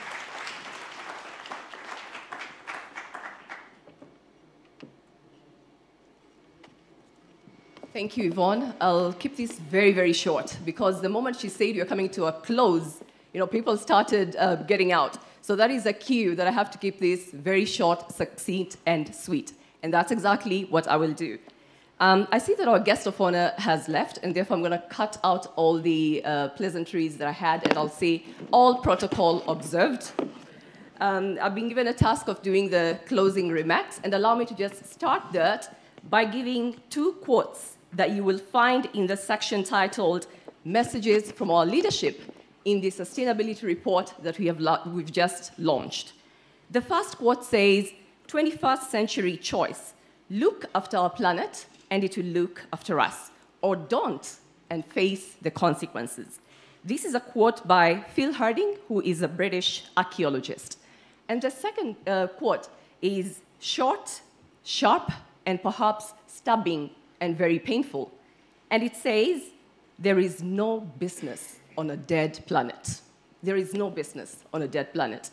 Thank you, Yvonne. I'll keep this very, very short because the moment she said you're coming to a close, people started getting out. So that is a cue that I have to keep this very short, succinct, and sweet. And that's exactly what I will do. I see that our guest of honor has left, and therefore I'm going to cut out all the pleasantries that I had, and I'll say all protocol observed. I've been given a task of doing the closing remarks, and allow me to just start that by giving two quotes that you will find in the section titled Messages from Our Leadership in the Sustainability Report that we've just launched. The first quote says, 21st century choice, look after our planet, and it will look after us, or don't and face the consequences. This is a quote by Phil Harding, who is a British archaeologist. And the second quote is short, sharp, and perhaps stabbing and very painful. And it says, there is no business on a dead planet. There is no business on a dead planet.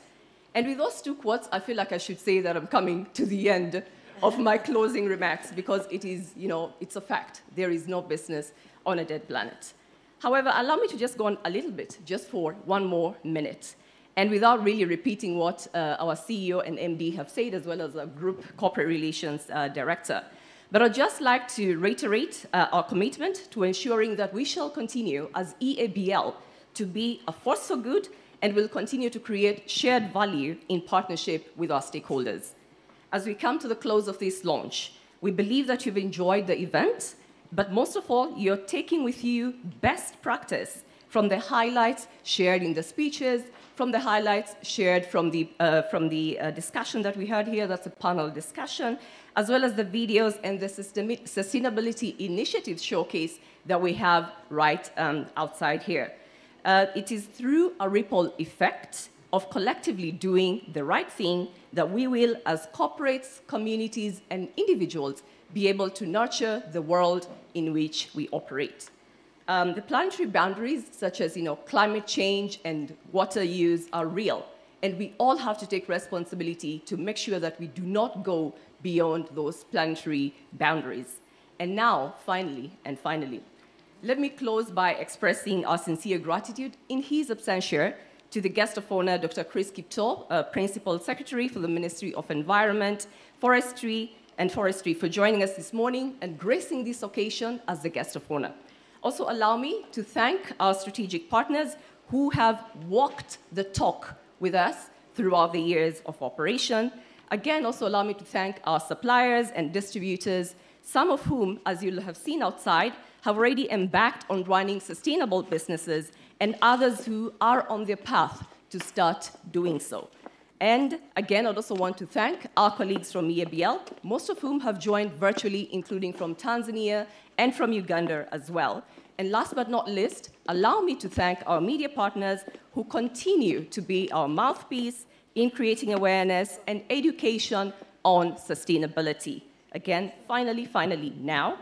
And with those two quotes, I feel like I should say that I'm coming to the end of my closing remarks, because it is, it's a fact. There is no business on a dead planet. However, allow me to just go on a little bit, just for one more minute. And without really repeating what our CEO and MD have said, as well as our Group Corporate Relations Director. But I'd just like to reiterate our commitment to ensuring that we shall continue as EABL to be a force for good, and will continue to create shared value in partnership with our stakeholders. As we come to the close of this launch, we believe that you've enjoyed the event, but most of all, you're taking with you best practice from the highlights shared in the speeches, from the highlights shared from the discussion that we had here, that's a panel discussion, as well as the videos and the sustainability initiatives showcase that we have right outside here. It is through a ripple effect of collectively doing the right thing that we will, as corporates, communities, and individuals, be able to nurture the world in which we operate. The planetary boundaries, such as climate change and water use, are real, and we all have to take responsibility to make sure that we do not go beyond those planetary boundaries. And now, finally, let me close by expressing our sincere gratitude in his absentia to the guest of honor, Dr. Chris Kipto, Principal Secretary for the Ministry of Environment, Forestry, for joining us this morning and gracing this occasion as the guest of honor. Also, allow me to thank our strategic partners who have walked the talk with us throughout the years of operation. Again, also allow me to thank our suppliers and distributors, some of whom, as you'll have seen outside, have already embarked on running sustainable businesses, and others who are on their path to start doing so. And again, I'd also want to thank our colleagues from EABL, most of whom have joined virtually, including from Tanzania and from Uganda as well. And last but not least, allow me to thank our media partners who continue to be our mouthpiece in creating awareness and education on sustainability. Again, finally, now,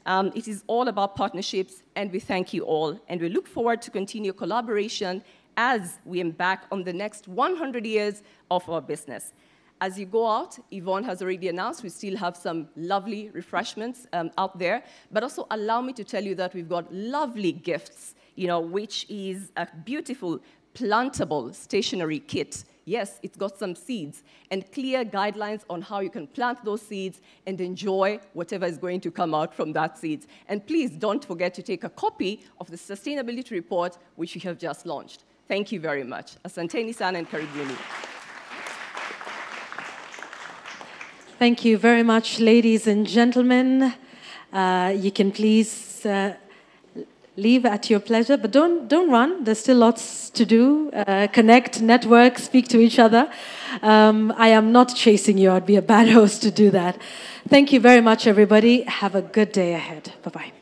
it is all about partnerships, and we thank you all, and we look forward to continue collaboration as we embark on the next 100 years of our business. As you go out, Yvonne has already announced we still have some lovely refreshments out there, but also allow me to tell you that we've got lovely gifts, which is a beautiful plantable stationery kit. Yes, it's got some seeds and clear guidelines on how you can plant those seeds and enjoy whatever is going to come out from that seeds. And please don't forget to take a copy of the sustainability report, which we have just launched. Thank you very much. Asanteni sana and karibuni. Thank you very much, ladies and gentlemen. You can please leave at your pleasure, but don't run. There's still lots to do. Connect, network, speak to each other. I am not chasing you. I'd be a bad host to do that. Thank you very much, everybody. Have a good day ahead. Bye-bye.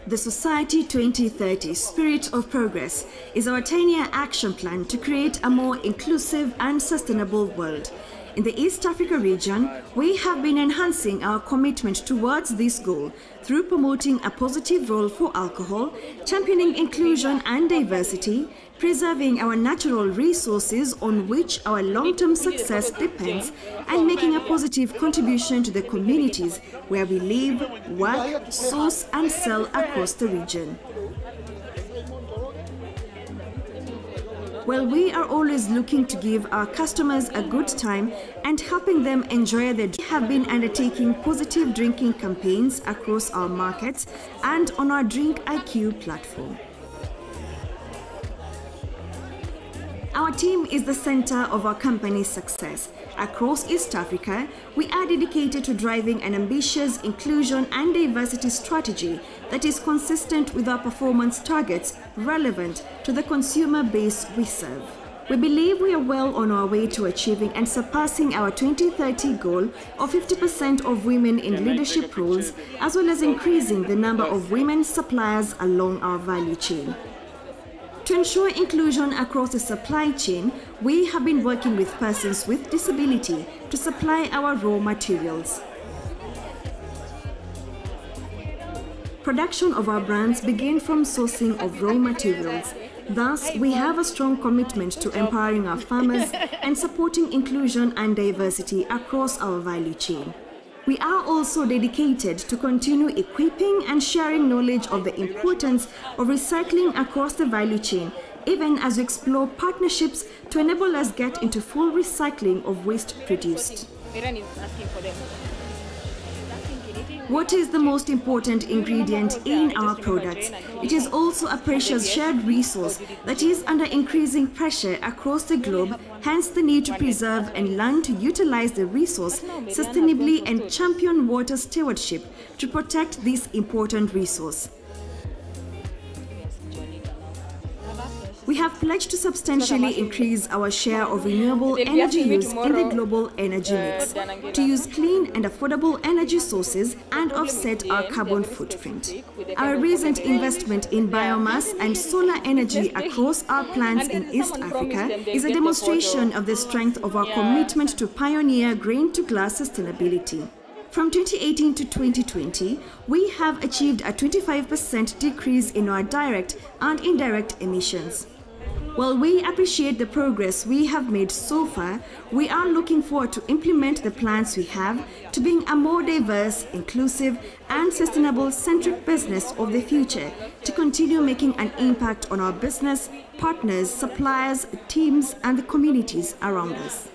The Society 2030 Spirit of Progress is our 10-year action plan to create a more inclusive and sustainable world. In the East Africa region, we have been enhancing our commitment towards this goal through promoting a positive role for alcohol, championing inclusion and diversity, preserving our natural resources on which our long-term success depends, and making a positive contribution to the communities where we live, work, source, and sell across the region. While we are always looking to give our customers a good time and helping them enjoy their we have been undertaking positive drinking campaigns across our markets and on our Drink IQ platform. Our team is the center of our company's success. Across East Africa, we are dedicated to driving an ambitious inclusion and diversity strategy that is consistent with our performance targets relevant to the consumer base we serve. We believe we are well on our way to achieving and surpassing our 2030 goal of 50% of women in leadership roles, as well as increasing the number of women suppliers along our value chain. To ensure inclusion across the supply chain, we have been working with persons with disability to supply our raw materials. Production of our brands begin from sourcing of raw materials. Thus, we have a strong commitment to empowering our farmers and supporting inclusion and diversity across our value chain. We are also dedicated to continue equipping and sharing knowledge of the importance of recycling across the value chain, even as we explore partnerships to enable us get into full recycling of waste produced. What is the most important ingredient in our products? It is also a precious shared resource that is under increasing pressure across the globe, hence the need to preserve and learn to utilize the resource sustainably and champion water stewardship to protect this important resource. We have pledged to substantially increase our share of renewable energy use in the global energy mix, to use clean and affordable energy sources and offset our carbon footprint. Our recent investment in biomass and solar energy across our plants in East Africa is a demonstration of the strength of our commitment to pioneer grain-to-glass sustainability. From 2018 to 2020, we have achieved a 25% decrease in our direct and indirect emissions. While we appreciate the progress we have made so far, we are looking forward to implement the plans we have to being a more diverse, inclusive, and sustainable-centric business of the future to continue making an impact on our business, partners, suppliers, teams, and the communities around us.